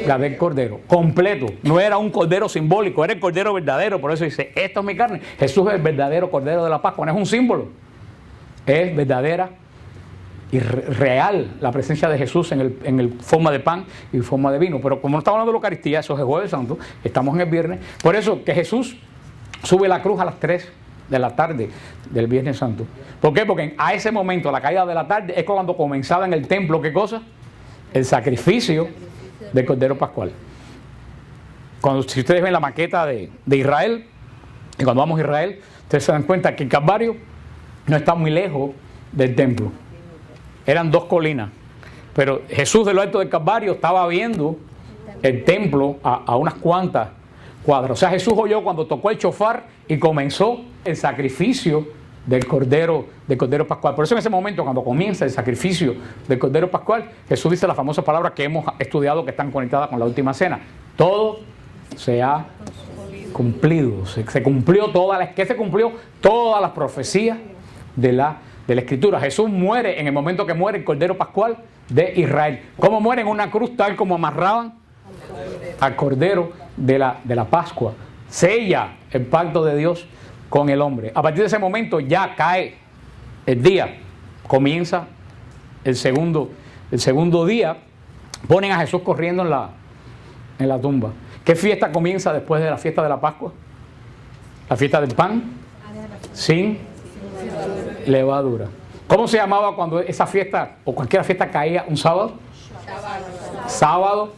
Speaker 1: La del Cordero, completo. No era un Cordero simbólico, era el Cordero verdadero. Por eso dice, esto es mi carne. Jesús es el verdadero Cordero de la Pascua. No es un símbolo, es verdadera y real la presencia de Jesús en el forma de pan y forma de vino. Pero como no estamos hablando de la Eucaristía, eso es el Jueves Santo, estamos en el viernes. Por eso que Jesús sube la cruz a las 3 de la tarde del Viernes Santo. ¿Por qué? Porque a ese momento, a la caída de la tarde, es cuando comenzaba en el templo, ¿qué cosa? El sacrificio del Cordero Pascual. Si ustedes ven la maqueta de Israel, y cuando vamos a Israel, ustedes se dan cuenta que el Calvario no está muy lejos del templo. Eran 2 colinas. Pero Jesús de lo alto del Calvario estaba viendo el templo a unas cuantas cuadras. O sea, Jesús oyó cuando tocó el shofar y comenzó el sacrificio del Cordero Pascual. Por eso en ese momento, cuando comienza el sacrificio del Cordero Pascual, Jesús dice las famosas palabras que hemos estudiado que están conectadas con la última cena. Todo se ha cumplido. Se cumplió todas las profecías de la Escritura. Jesús muere en el momento que muere el Cordero Pascual de Israel. ¿Cómo muere? En una cruz, tal como amarraban al Cordero de la Pascua. Sella el pacto de Dios con el hombre. A partir de ese momento ya cae el día, comienza el segundo día. Ponen a Jesús corriendo en la tumba. ¿Qué fiesta comienza después de la fiesta de la Pascua? La fiesta del pan sin levadura. ¿Cómo se llamaba cuando esa fiesta o cualquier fiesta caía un sábado? Sábado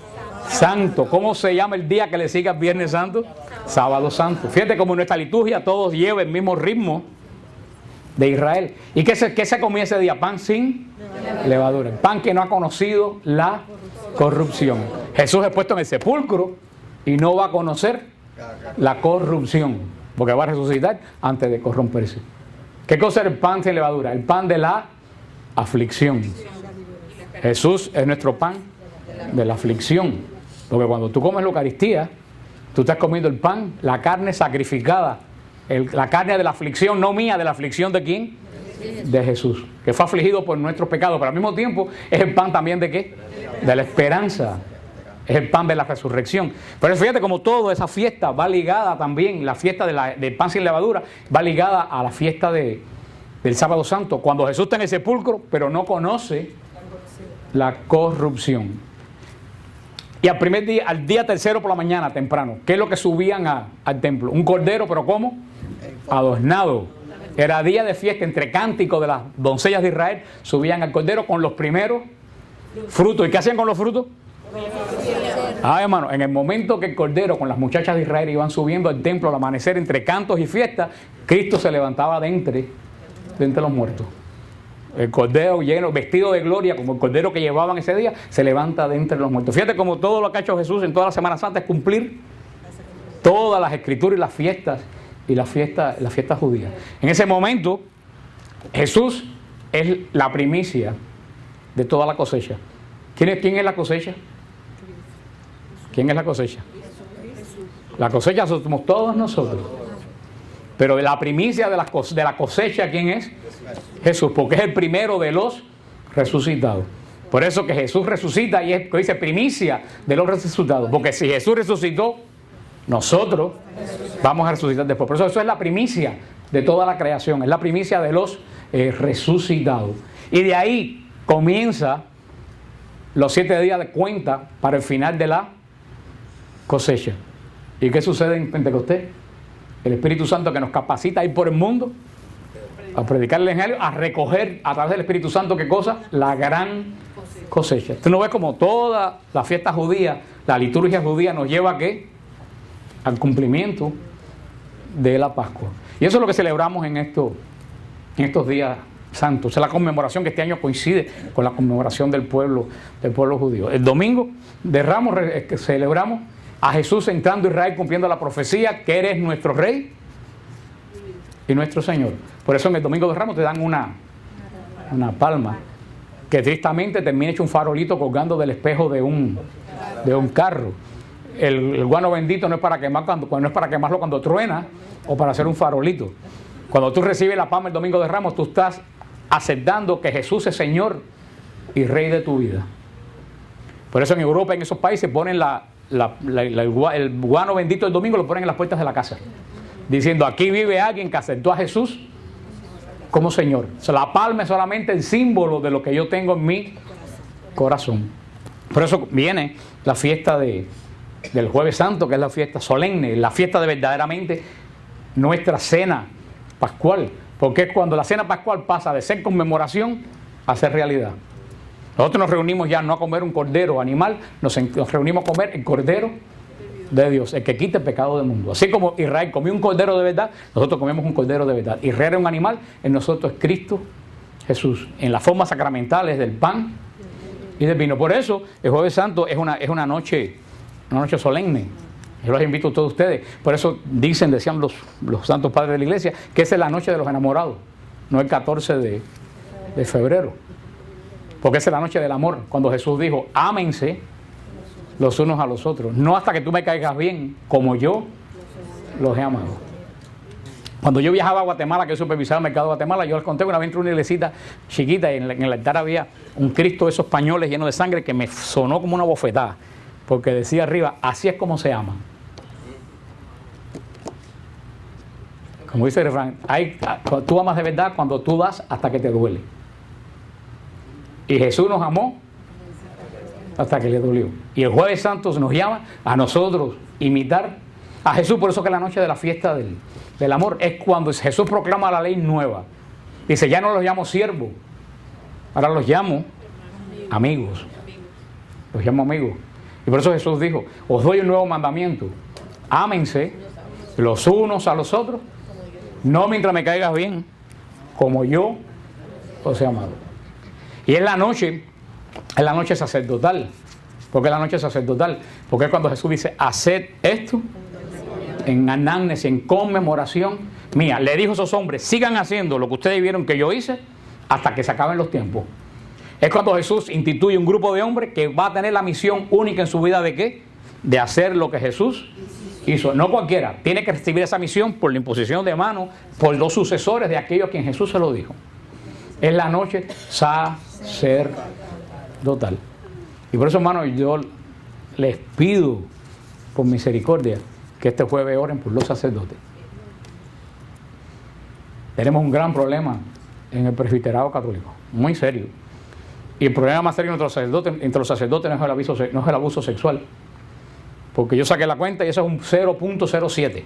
Speaker 1: Santo. ¿Cómo se llama el día que le sigue al Viernes Santo? Sábado Santo. Fíjate como en nuestra liturgia todos llevan el mismo ritmo de Israel. ¿Y qué se comía ese día? Pan sin levadura. El pan que no ha conocido la corrupción. Jesús es puesto en el sepulcro y no va a conocer la corrupción, porque va a resucitar antes de corromperse. ¿Qué cosa era el pan sin levadura? El pan de la aflicción. Jesús es nuestro pan de la aflicción. Porque cuando tú comes la Eucaristía, tú estás comiendo el pan, la carne sacrificada, la carne de la aflicción, no mía, de la aflicción ¿de quién? De Jesús, que fue afligido por nuestros pecados, pero al mismo tiempo es el pan también ¿de qué? De la esperanza, es el pan de la resurrección. Pero fíjate como toda esa fiesta va ligada también, la fiesta del pan sin levadura, va ligada a la fiesta del sábado santo, cuando Jesús está en el sepulcro, pero no conoce la corrupción. Y al día tercero por la mañana, temprano, ¿qué es lo que subían al templo? Un cordero, pero ¿cómo? Adornado. Era día de fiesta, entre cánticos de las doncellas de Israel, subían al cordero con los primeros frutos. ¿Y qué hacían con los frutos? Hermano, en el momento que el cordero con las muchachas de Israel iban subiendo al templo al amanecer entre cantos y fiestas, Cristo se levantaba de entre los muertos. El cordero lleno, vestido de gloria, como el cordero que llevaban ese día, se levanta de entre los muertos. Fíjate como todo lo que ha hecho Jesús en toda la Semana Santa es cumplir todas las escrituras y las fiestas la fiesta judía. En ese momento, Jesús es la primicia de toda la cosecha. ¿Quién es la cosecha? ¿Quién es la cosecha? La cosecha somos todos nosotros. Pero de la primicia de la cosecha, ¿quién es? Jesús, porque es el primero de los resucitados. Por eso que Jesús resucita y es, dice, primicia de los resucitados. Porque si Jesús resucitó, nosotros vamos a resucitar después. Por eso es la primicia de toda la creación, es la primicia de los resucitados. Y de ahí comienza los 7 días de cuenta para el final de la cosecha. ¿Y qué sucede en Pentecostés? El Espíritu Santo que nos capacita a ir por el mundo, a predicar el Evangelio, a recoger a través del Espíritu Santo, ¿qué cosa? La gran cosecha. Tú no ves como toda la fiesta judía, la liturgia judía nos lleva a ¿qué? Al cumplimiento de la Pascua. Y eso es lo que celebramos en estos días santos. Es la conmemoración que este año coincide con la conmemoración del pueblo judío. El domingo de Ramos celebramos a Jesús entrando a Israel cumpliendo la profecía que eres nuestro Rey y nuestro Señor. Por eso en el domingo de Ramos te dan una palma que tristemente termina hecho un farolito colgando del espejo de un carro. El guano bendito no es para quemarlo cuando truena o para hacer un farolito. Cuando tú recibes la palma el domingo de Ramos, tú estás aceptando que Jesús es Señor y Rey de tu vida. Por eso en Europa, en esos países, ponen el guano bendito del domingo, lo ponen en las puertas de la casa, diciendo: aquí vive alguien que aceptó a Jesús como Señor. O sea, la palma es solamente el símbolo de lo que yo tengo en mi corazón. Por eso viene la fiesta del Jueves Santo, que es la fiesta solemne, la fiesta de verdaderamente nuestra cena pascual, porque es cuando la cena pascual pasa de ser conmemoración a ser realidad. Nosotros nos reunimos ya no a comer un cordero animal, nos reunimos a comer el cordero de Dios, el que quita el pecado del mundo. Así como Israel comió un cordero de verdad, nosotros comemos un cordero de verdad. Israel era un animal, en nosotros es Cristo Jesús, en las formas sacramentales del pan y del vino. Por eso el Jueves Santo es una noche solemne. Yo los invito a todos ustedes. Por eso decían los santos padres de la iglesia, que esa es la noche de los enamorados, no el 14 de febrero. Porque esa es la noche del amor, cuando Jesús dijo: ámense los unos a los otros, no hasta que tú me caigas bien, como yo los he amado. Cuando yo viajaba a Guatemala, que yo supervisaba el mercado de Guatemala, yo les conté una vez entré a una iglesita chiquita y en el altar había un Cristo de esos pañoles lleno de sangre que me sonó como una bofetada, porque decía arriba: así es como se ama. Como dice el refrán, tú amas de verdad cuando tú das hasta que te duele. Y Jesús nos amó hasta que le dolió. Y el Jueves Santo nos llama a nosotros imitar a Jesús. Por eso que la noche de la fiesta del amor es cuando Jesús proclama la ley nueva. Dice: ya no los llamo siervos, ahora los llamo amigos. Los llamo amigos. Y por eso Jesús dijo: os doy un nuevo mandamiento: ámense los unos a los otros, no mientras me caigas bien, como yo os he amado. Y es la noche sacerdotal. ¿Por qué la noche sacerdotal? Porque es cuando Jesús dice: haced esto en anamnesis, en conmemoración mía. Le dijo a esos hombres: sigan haciendo lo que ustedes vieron que yo hice hasta que se acaben los tiempos. Es cuando Jesús instituye un grupo de hombres que va a tener la misión única en su vida ¿de qué? De hacer lo que Jesús hizo. No cualquiera, tiene que recibir esa misión por la imposición de manos, por los sucesores de aquellos a quien Jesús se lo dijo. Es la noche sacerdotal. Y por eso, hermanos, yo les pido por misericordia que este jueves oren por los sacerdotes. Tenemos un gran problema en el presbiterado católico, muy serio. Y el problema más serio entre los sacerdotes no es el abuso sexual. Porque yo saqué la cuenta y eso es un 0.07.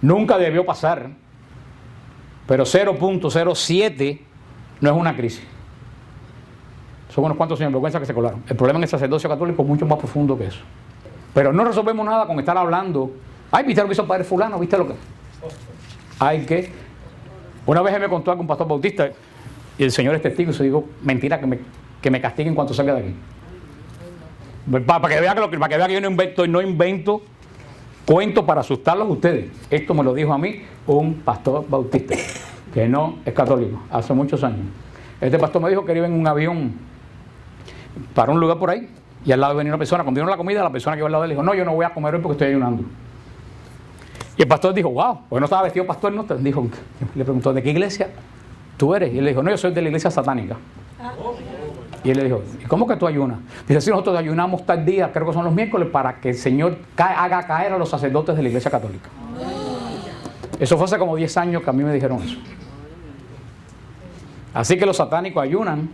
Speaker 1: Nunca debió pasar, pero 0.07 no es una crisis. Son unos cuantos sinvergüenzas que se colaron. El problema en el sacerdocio católico es mucho más profundo que eso. Pero no resolvemos nada con estar hablando. Ay, ¿viste lo que hizo el padre fulano? ¿Viste lo que...? Hay que... Una vez me contó algún pastor bautista y el Señor es testigo y se digo, mentira, que me castiguen cuando salga de aquí. Para que vean que yo no invento cuentos para asustarlos a ustedes. Esto me lo dijo a mí un pastor bautista, que no es católico, hace muchos años. Este pastor me dijo que iba en un avión para un lugar por ahí, y al lado venía una persona, cuando dieron la comida, la persona que iba al lado de él dijo, no, yo no voy a comer hoy porque estoy ayunando. Y el pastor dijo, wow, porque no estaba vestido pastor, no, dijo, le preguntó, ¿de qué iglesia tú eres? Y él le dijo, no, yo soy de la iglesia satánica. Y él le dijo, ¿y cómo que tú ayunas? Dice, sí, nosotros ayunamos tal día, creo que son los miércoles, para que el Señor haga caer a los sacerdotes de la iglesia católica. Eso fue hace como 10 años que a mí me dijeron eso. Así que los satánicos ayunan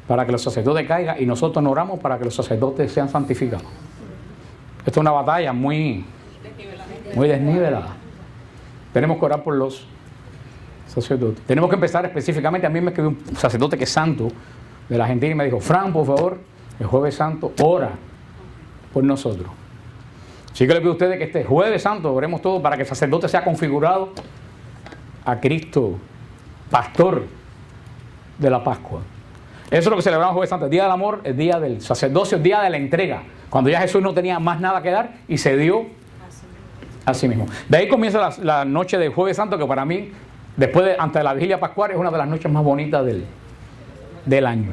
Speaker 1: para que los sacerdotes caigan y nosotros no oramos para que los sacerdotes sean santificados. Esto es una batalla muy desnivelada. Tenemos que orar por los sacerdotes. Tenemos que empezar específicamente. A mí me escribió un sacerdote que es santo de la Argentina y me dijo, Fran, por favor, el jueves santo, ora por nosotros. Así que le pido a ustedes que este jueves santo oremos todos para que el sacerdote sea configurado a Cristo, pastor de la Pascua. Eso es lo que celebramos jueves santo, el día del amor, el día del sacerdocio, el día de la entrega, cuando ya Jesús no tenía más nada que dar y se dio a sí mismo. De ahí comienza la noche del jueves santo, que para mí, antes de la vigilia pascual, es una de las noches más bonitas del año.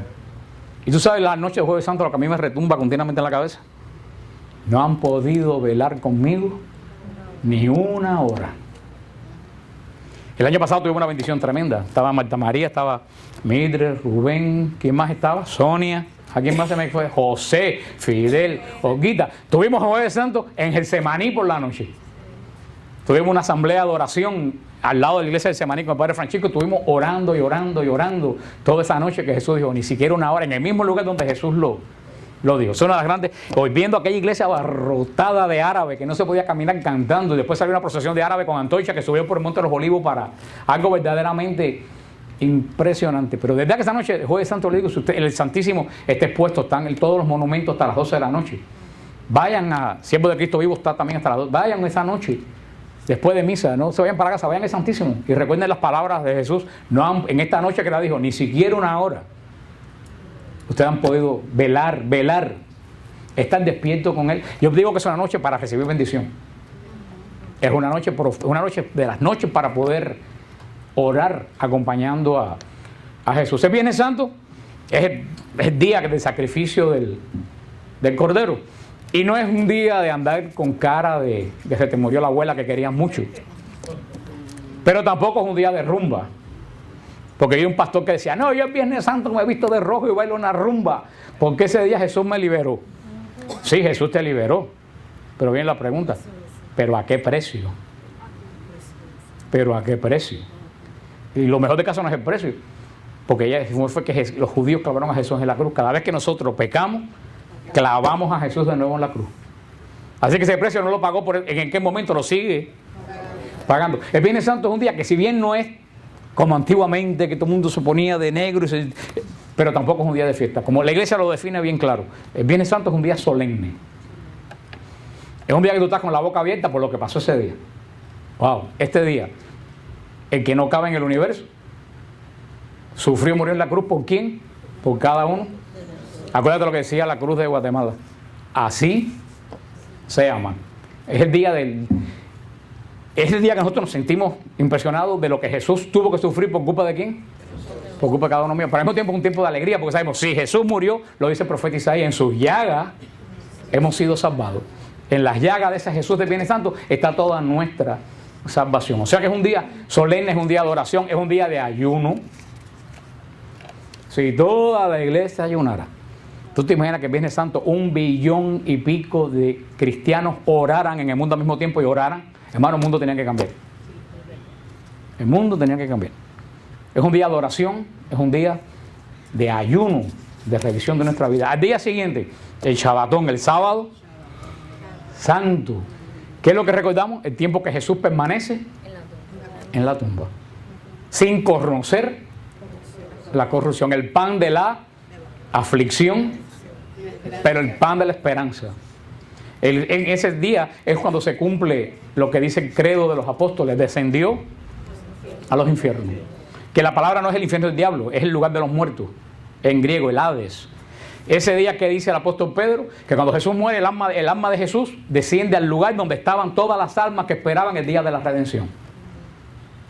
Speaker 1: Y tú sabes, la noche del jueves santo, lo que a mí me retumba continuamente en la cabeza, no han podido velar conmigo ni una hora. El año pasado tuvimos una bendición tremenda. Estaba Marta María, estaba Mildred, Rubén, ¿quién más estaba? Sonia, ¿a quién más se me fue? José, Fidel, Olguita. Tuvimos jueves santo en Getsemaní por la noche. Tuvimos una asamblea de oración al lado de la iglesia del Getsemaní con el padre Francisco. Estuvimos orando y orando y orando toda esa noche que Jesús dijo, ni siquiera una hora, en el mismo lugar donde Jesús lo dijo. Es una de las grandes, hoy viendo aquella iglesia abarrotada de árabes que no se podía caminar cantando, y después salió una procesión de árabes con antorcha que subió por el Monte de los Olivos para algo verdaderamente impresionante. Pero desde que esa noche, el jueves santo, le digo, si usted, el Santísimo está expuesto, están en todos los monumentos hasta las 12 de la noche. Vayan a Siervo de Cristo Vivo, está también hasta las 12. Vayan esa noche, después de misa, no se vayan para casa, vayan al Santísimo y recuerden las palabras de Jesús. En esta noche que la dijo, ni siquiera una hora ustedes han podido velar, estar despiertos con Él. Yo digo que es una noche para recibir bendición. Es una noche de las noches para poder orar acompañando a Jesús. El Viernes Santo es el día del sacrificio del Cordero. Y no es un día de andar con cara de que se te murió la abuela que querían mucho. Pero tampoco es un día de rumba. Porque hay un pastor que decía, no, yo el Viernes Santo me he visto de rojo y bailo una rumba, porque ese día Jesús me liberó. Sí, Jesús te liberó, pero viene la pregunta, ¿pero a qué precio? ¿Pero a qué precio? Y lo mejor de caso no es el precio, porque fue que los judíos clavaron a Jesús en la cruz. Cada vez que nosotros pecamos, clavamos a Jesús de nuevo en la cruz. Así que ese precio no lo pagó, ¿en qué momento lo sigue pagando? El Viernes Santo es un día que, si bien no es como antiguamente, que todo el mundo se ponía de negro, pero tampoco es un día de fiesta. Como la iglesia lo define bien claro, el Viernes Santo es un día solemne. Es un día que tú estás con la boca abierta por lo que pasó ese día. Wow, este día, el que no cabe en el universo, sufrió y murió en la cruz, ¿por quién? Por cada uno. Acuérdate lo que decía la cruz de Guatemala. Así se ama. Es el día es el día que nosotros nos sentimos impresionados de lo que Jesús tuvo que sufrir por culpa de ¿quién? Por culpa de cada uno mío. Pero al mismo tiempo es un tiempo de alegría, porque sabemos, si Jesús murió, lo dice el profeta Isaías, en sus llagas hemos sido salvados. En las llagas de ese Jesús del Viernes Santo está toda nuestra salvación. O sea que es un día solemne, es un día de oración, es un día de ayuno. Si toda la iglesia ayunara, tú te imaginas que el Viernes Santo 1,5 billones de cristianos oraran en el mundo al mismo tiempo y oraran. Hermano, el mundo tenía que cambiar. El mundo tenía que cambiar. Es un día de oración, es un día de ayuno, de revisión de nuestra vida. Al día siguiente, el Shabbatón, el sábado santo. ¿Qué es lo que recordamos? El tiempo que Jesús permanece en la tumba, sin conocer la corrupción, el pan de la aflicción, pero el pan de la esperanza. En ese día es cuando se cumple lo que dice el credo de los apóstoles: descendió a los infiernos. Que la palabra no es el infierno del diablo, es el lugar de los muertos, en griego el Hades. Ese día que dice el apóstol Pedro, que cuando Jesús muere, el alma de Jesús desciende al lugar donde estaban todas las almas que esperaban el día de la redención.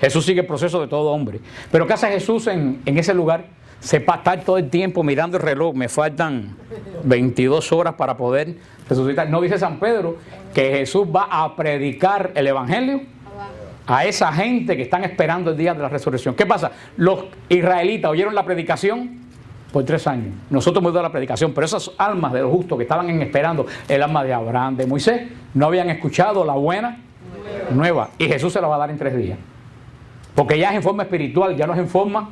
Speaker 1: Jesús sigue el proceso de todo hombre. Pero ¿qué hace Jesús en ese lugar? Se va a estar todo el tiempo mirando el reloj. Me faltan 22 horas para poder resucitar. ¿No dice San Pedro que Jesús va a predicar el evangelio a esa gente que están esperando el día de la resurrección? ¿Qué pasa? Los israelitas oyeron la predicación por 3 años. Nosotros hemos dado la predicación, pero esas almas de los justos que estaban esperando el alma de Abraham, de Moisés, no habían escuchado la buena nueva. Y Jesús se la va a dar en 3 días. Porque ya es en forma espiritual, ya no es en forma...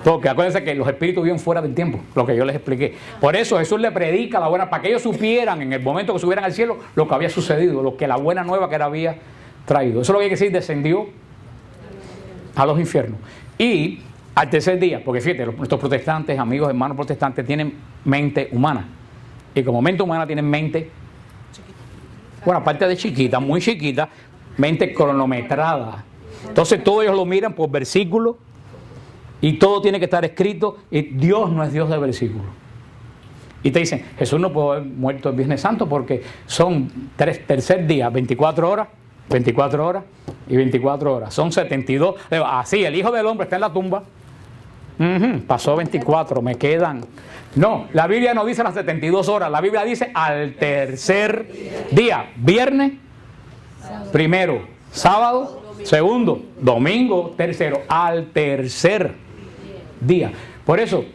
Speaker 1: Porque acuérdense que los espíritus viven fuera del tiempo, lo que yo les expliqué. Por eso Jesús le predica la buena, para que ellos supieran en el momento que subieran al cielo lo que había sucedido, lo que la buena nueva que él había traído. Eso es lo que hay que decir, descendió a los infiernos. Y al tercer día, porque fíjate, nuestros protestantes, amigos, hermanos protestantes, tienen mente humana. Y como mente humana tienen mente, bueno, aparte de chiquita, muy chiquita, mente cronometrada. Entonces todos ellos lo miran por versículos y todo tiene que estar escrito, y Dios no es Dios de versículos. Y te dicen, Jesús no puede haber muerto el Viernes Santo porque son tercer día, 24 horas y 24 horas. Son 72. Así, el Hijo del Hombre está en la tumba. Pasó 24, me quedan. No, la Biblia no dice las 72 horas, la Biblia dice al tercer día. Viernes, primero, sábado, segundo, domingo, tercero, al tercer día. Por eso,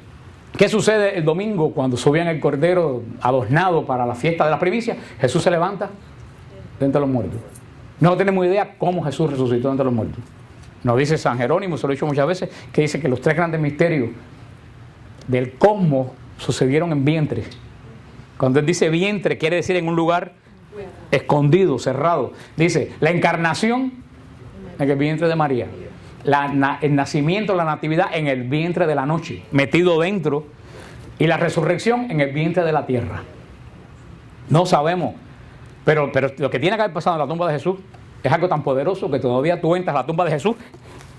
Speaker 1: ¿qué sucede el domingo cuando subían el cordero adornado para la fiesta de las primicias? Jesús se levanta de entre los muertos. No tenemos idea cómo Jesús resucitó de entre los muertos. Nos dice San Jerónimo, se lo he dicho muchas veces, que dice que los 3 grandes misterios del cosmos sucedieron en vientres. Cuando él dice vientre, quiere decir en un lugar escondido, cerrado. Dice, la encarnación en el vientre de María, el nacimiento, la natividad en el vientre de la noche, metido dentro, y la resurrección en el vientre de la tierra. No sabemos, pero lo que tiene que haber pasado en la tumba de Jesús es algo tan poderoso que todavía tú entras a la tumba de Jesús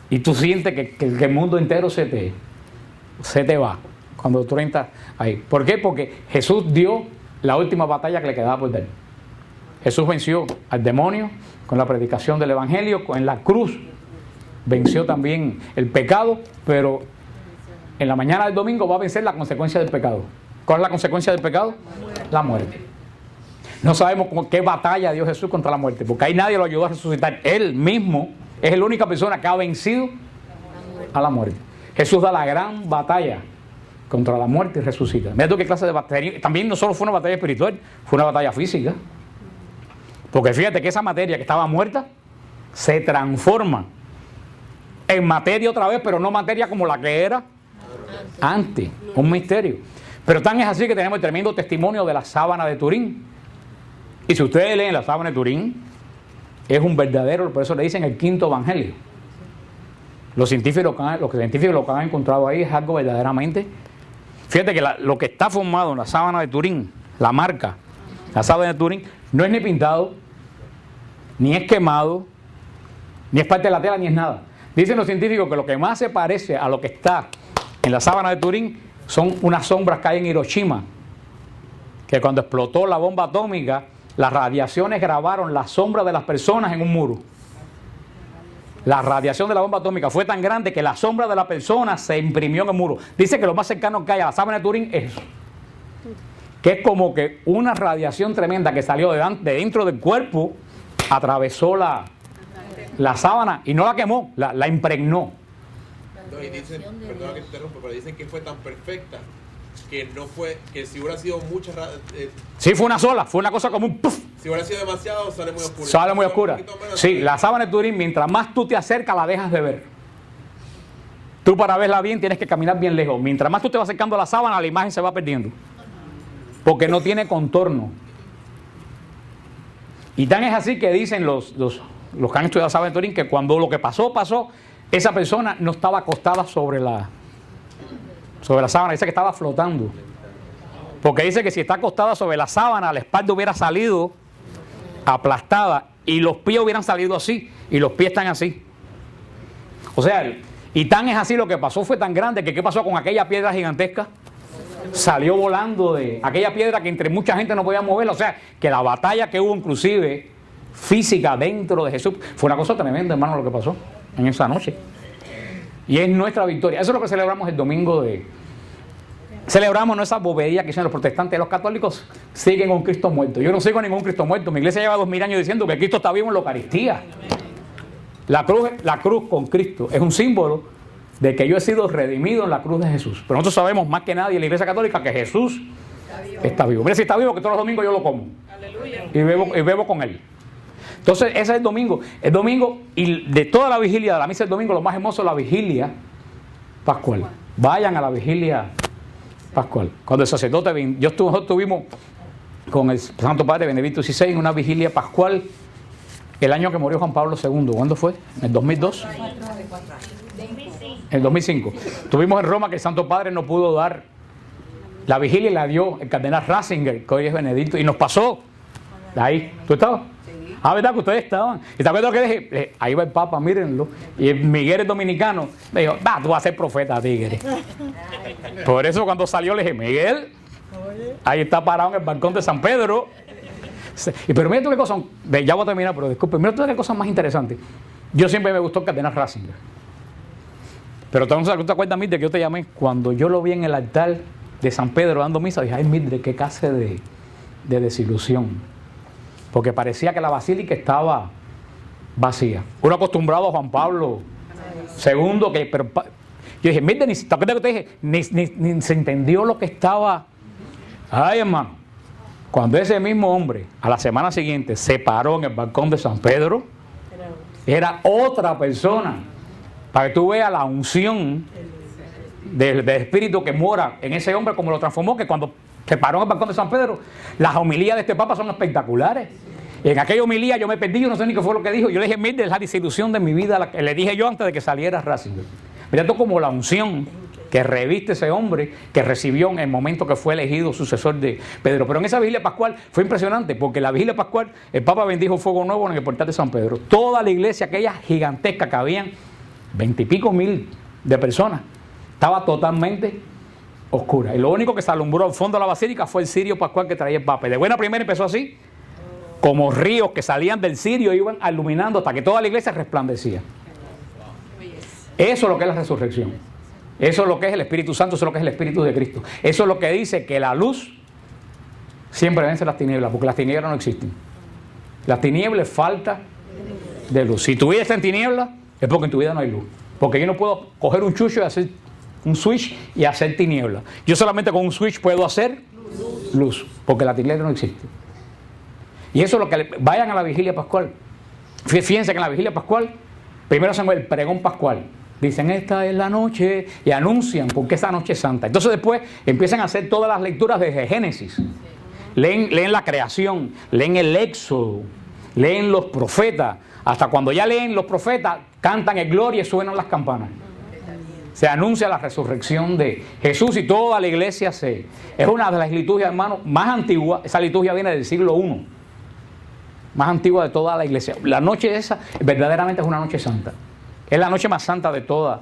Speaker 1: y tú sientes que el mundo entero se te va cuando tú entras ahí. ¿Por qué? Porque Jesús dio la última batalla que le quedaba por dar. Jesús venció al demonio con la predicación del evangelio, en la cruz venció también el pecado, pero en la mañana del domingo va a vencer la consecuencia del pecado. ¿Cuál es la consecuencia del pecado? La muerte. No sabemos qué batalla dio Jesús contra la muerte, porque ahí nadie lo ayudó a resucitar. Él mismo es la única persona que ha vencido a la muerte. Jesús da la gran batalla contra la muerte y resucita. Mira tú qué clase de batalla. También no solo fue una batalla espiritual, fue una batalla física. Porque fíjate que esa materia que estaba muerta se transforma en materia otra vez, pero no materia como la que era antes. Un misterio. Pero tan es así que tenemos el tremendo testimonio de la sábana de Turín. Y si ustedes leen la sábana de Turín, es un verdadero, por eso le dicen el quinto evangelio. Los científicos lo que han encontrado ahí es algo verdaderamente. Fíjate que lo que está formado en la sábana de Turín, la marca, la sábana de Turín, no es ni pintado, ni es quemado, ni es parte de la tela, ni es nada. Dicen los científicos que lo que más se parece a lo que está en la sábana de Turín son unas sombras que hay en Hiroshima, que cuando explotó la bomba atómica, las radiaciones grabaron las sombras de las personas en un muro. La radiación de la bomba atómica fue tan grande que la sombra de la persona se imprimió en el muro. Dice que lo más cercano que hay a la sábana de Turín es eso. Que es como que una radiación tremenda que salió de dentro del cuerpo, atravesó la sábana y no la quemó, la impregnó.
Speaker 2: No, y dicen, perdona que te interrumpa, pero dicen que fue tan perfecta que no fue, que si hubiera sido mucha...
Speaker 1: sí, fue una sola, fue una cosa como un puff.
Speaker 2: Si hubiera sido demasiado, sale muy oscura.
Speaker 1: Sale muy oscura. Sí, la sábana de Turín, mientras más tú te acercas, la dejas de ver. Tú para verla bien tienes que caminar bien lejos. Mientras más tú te vas acercando a la sábana, la imagen se va perdiendo. Porque no tiene contorno. Y tan es así que dicen los que han estudiado la sábana de Turín que cuando lo que pasó, esa persona no estaba acostada sobre la sábana, dice que estaba flotando. Porque dice que si está acostada sobre la sábana, la espalda hubiera salido aplastada y los pies hubieran salido así, y los pies están así. O sea, y tan es así, lo que pasó fue tan grande que ¿qué pasó con aquella piedra gigantesca? Salió volando de aquella piedra que entre mucha gente no podía moverla. O sea, que la batalla que hubo inclusive física dentro de Jesús fue una cosa tremenda, hermano, lo que pasó en esa noche. Y es nuestra victoria. Eso es lo que celebramos el domingo Celebramos no esa bobería que hicieron los protestantes. Los católicos siguen un Cristo muerto. Yo no sigo a ningún Cristo muerto. Mi iglesia lleva 2000 años diciendo que Cristo está vivo en la Eucaristía. La cruz con Cristo es un símbolo de que yo he sido redimido en la cruz de Jesús. Pero nosotros sabemos más que nadie en la iglesia católica que Jesús está vivo. Mira, si está vivo, que todos los domingos yo lo como. Aleluya. Y bebo con él. Entonces, ese es el domingo. El domingo, y de toda la vigilia de la misa del domingo, lo más hermoso es la vigilia pascual. Vayan a la vigilia pascual. Cuando el sacerdote, nosotros estuvimos con el Santo Padre Benedicto XVI en una vigilia pascual el año que murió Juan Pablo II. ¿Cuándo fue? ¿En el 2002? En el 2005. Estuvimos en Roma, que el Santo Padre no pudo dar la vigilia y la dio el cardenal Ratzinger, que hoy es Benedicto, y nos pasó de ahí. ¿Tú estabas? Ah, ¿verdad que ustedes estaban? ¿Y te acuerdas que dije? Ahí va el Papa, mírenlo. Y el Miguel, el dominicano, me dijo, tú vas a ser profeta, tigre. Por eso cuando salió le dije, Miguel, ahí está parado en el balcón de San Pedro. Pero mira tú qué cosa, ya voy a terminar, pero disculpe, mira tú qué cosa más interesante. Yo siempre me gustó el cardenal Ratzinger. Pero ¿tú te acuerdas, Mildred, que yo te llamé? Cuando yo lo vi en el altar de San Pedro dando misa, dije, ay, Mildred, qué clase de desilusión. Porque parecía que la basílica estaba vacía. Uno acostumbrado a Juan Pablo II, pero yo dije, Mildred, ¿te acuerdas que te dije? Ni se entendió lo que estaba. Ay, hermano, cuando ese mismo hombre, a la semana siguiente, se paró en el balcón de San Pedro, era otra persona. Para que tú veas la unción del espíritu que mora en ese hombre, como lo transformó, que cuando se paró en el balcón de San Pedro, las homilías de este Papa son espectaculares. Y en aquella homilía yo me perdí, yo no sé ni qué fue lo que dijo. Yo le dije, mire, es la desilusión de mi vida, le dije yo antes de que saliera Ratzinger. Mira tú como la unción que reviste ese hombre que recibió en el momento que fue elegido sucesor de Pedro. Pero en esa vigilia pascual fue impresionante, porque en la vigilia pascual el Papa bendijo fuego nuevo en el portal de San Pedro. Toda la iglesia, aquella gigantesca que habían 20 y pico mil de personas, estaba totalmente oscura. Y lo único que se alumbró al fondo de la basílica fue el cirio pascual que traía el Papa. Y de buena primera empezó así, como ríos que salían del cirio, iban iluminando hasta que toda la iglesia resplandecía. Eso es lo que es la resurrección. Eso es lo que es el Espíritu Santo, eso es lo que es el Espíritu de Cristo. Eso es lo que dice que la luz siempre vence las tinieblas, porque las tinieblas no existen. Las tinieblas es falta de luz. Si tu vida está en tinieblas, es porque en tu vida no hay luz. Porque yo no puedo coger un chucho y hacer un switch y hacer tinieblas. Yo solamente con un switch puedo hacer luz, porque la tiniebla no existe. Y eso es lo que vayan a la vigilia pascual. Fíjense que en la vigilia pascual primero hacen el pregón pascual. Dicen, esta es la noche, y anuncian porque esa noche es santa. Entonces después empiezan a hacer todas las lecturas desde Génesis. Leen la creación, leen el Éxodo, leen los profetas. Hasta cuando ya leen los profetas, cantan en gloria y suenan las campanas. Se anuncia la resurrección de Jesús y toda la iglesia es una de las liturgias, hermanos, más antiguas. Esa liturgia viene del siglo I, más antigua de toda la iglesia. La noche esa verdaderamente es una noche santa. Es la noche más santa de todas.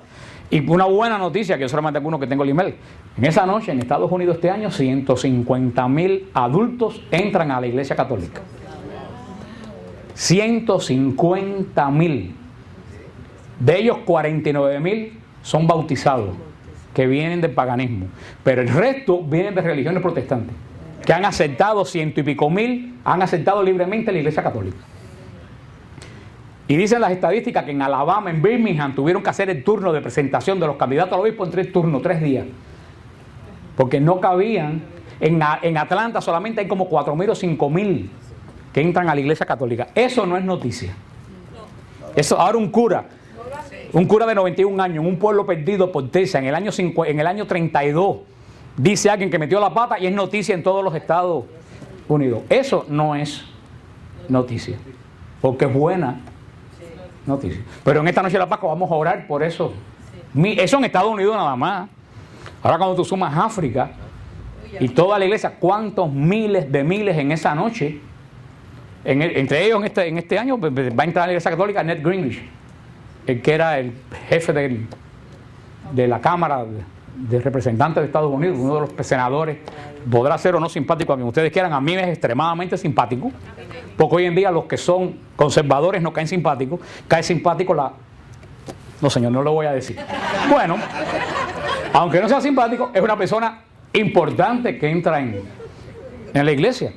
Speaker 1: Y una buena noticia, que yo solamente alguno que tengo el email. En esa noche, en Estados Unidos este año, 150,000 adultos entran a la iglesia católica. 150,000. De ellos 49.000 son bautizados, que vienen del paganismo, pero el resto vienen de religiones protestantes, que han aceptado 100 y pico mil, han aceptado libremente la Iglesia Católica. Y dicen las estadísticas que en Alabama, en Birmingham, tuvieron que hacer el turno de presentación de los candidatos al obispo en 3 turnos, 3 días, porque no cabían. En Atlanta solamente hay como 4.000 o 5.000 que entran a la Iglesia Católica. Eso no es noticia. Eso, ahora un cura de 91 años, en un pueblo perdido por Texas, en el año 32, dice alguien que metió la pata y es noticia en todos los Estados Unidos. Eso no es noticia, porque es buena noticia. Pero en esta noche de la Pascua vamos a orar por eso. Eso en Estados Unidos nada más. Ahora cuando tú sumas África y toda la iglesia, ¿cuántos miles de miles en esa noche? Entre ellos en este año va a entrar a la Iglesia Católica Ned Gingrich, el que era el jefe de la Cámara de Representantes de Estados Unidos, uno de los senadores. Podrá ser o no simpático a quien ustedes quieran, a mí me es extremadamente simpático, porque hoy en día los que son conservadores no caen simpáticos, cae simpático la... No, señor, no lo voy a decir. Bueno, aunque no sea simpático, es una persona importante que entra en la iglesia.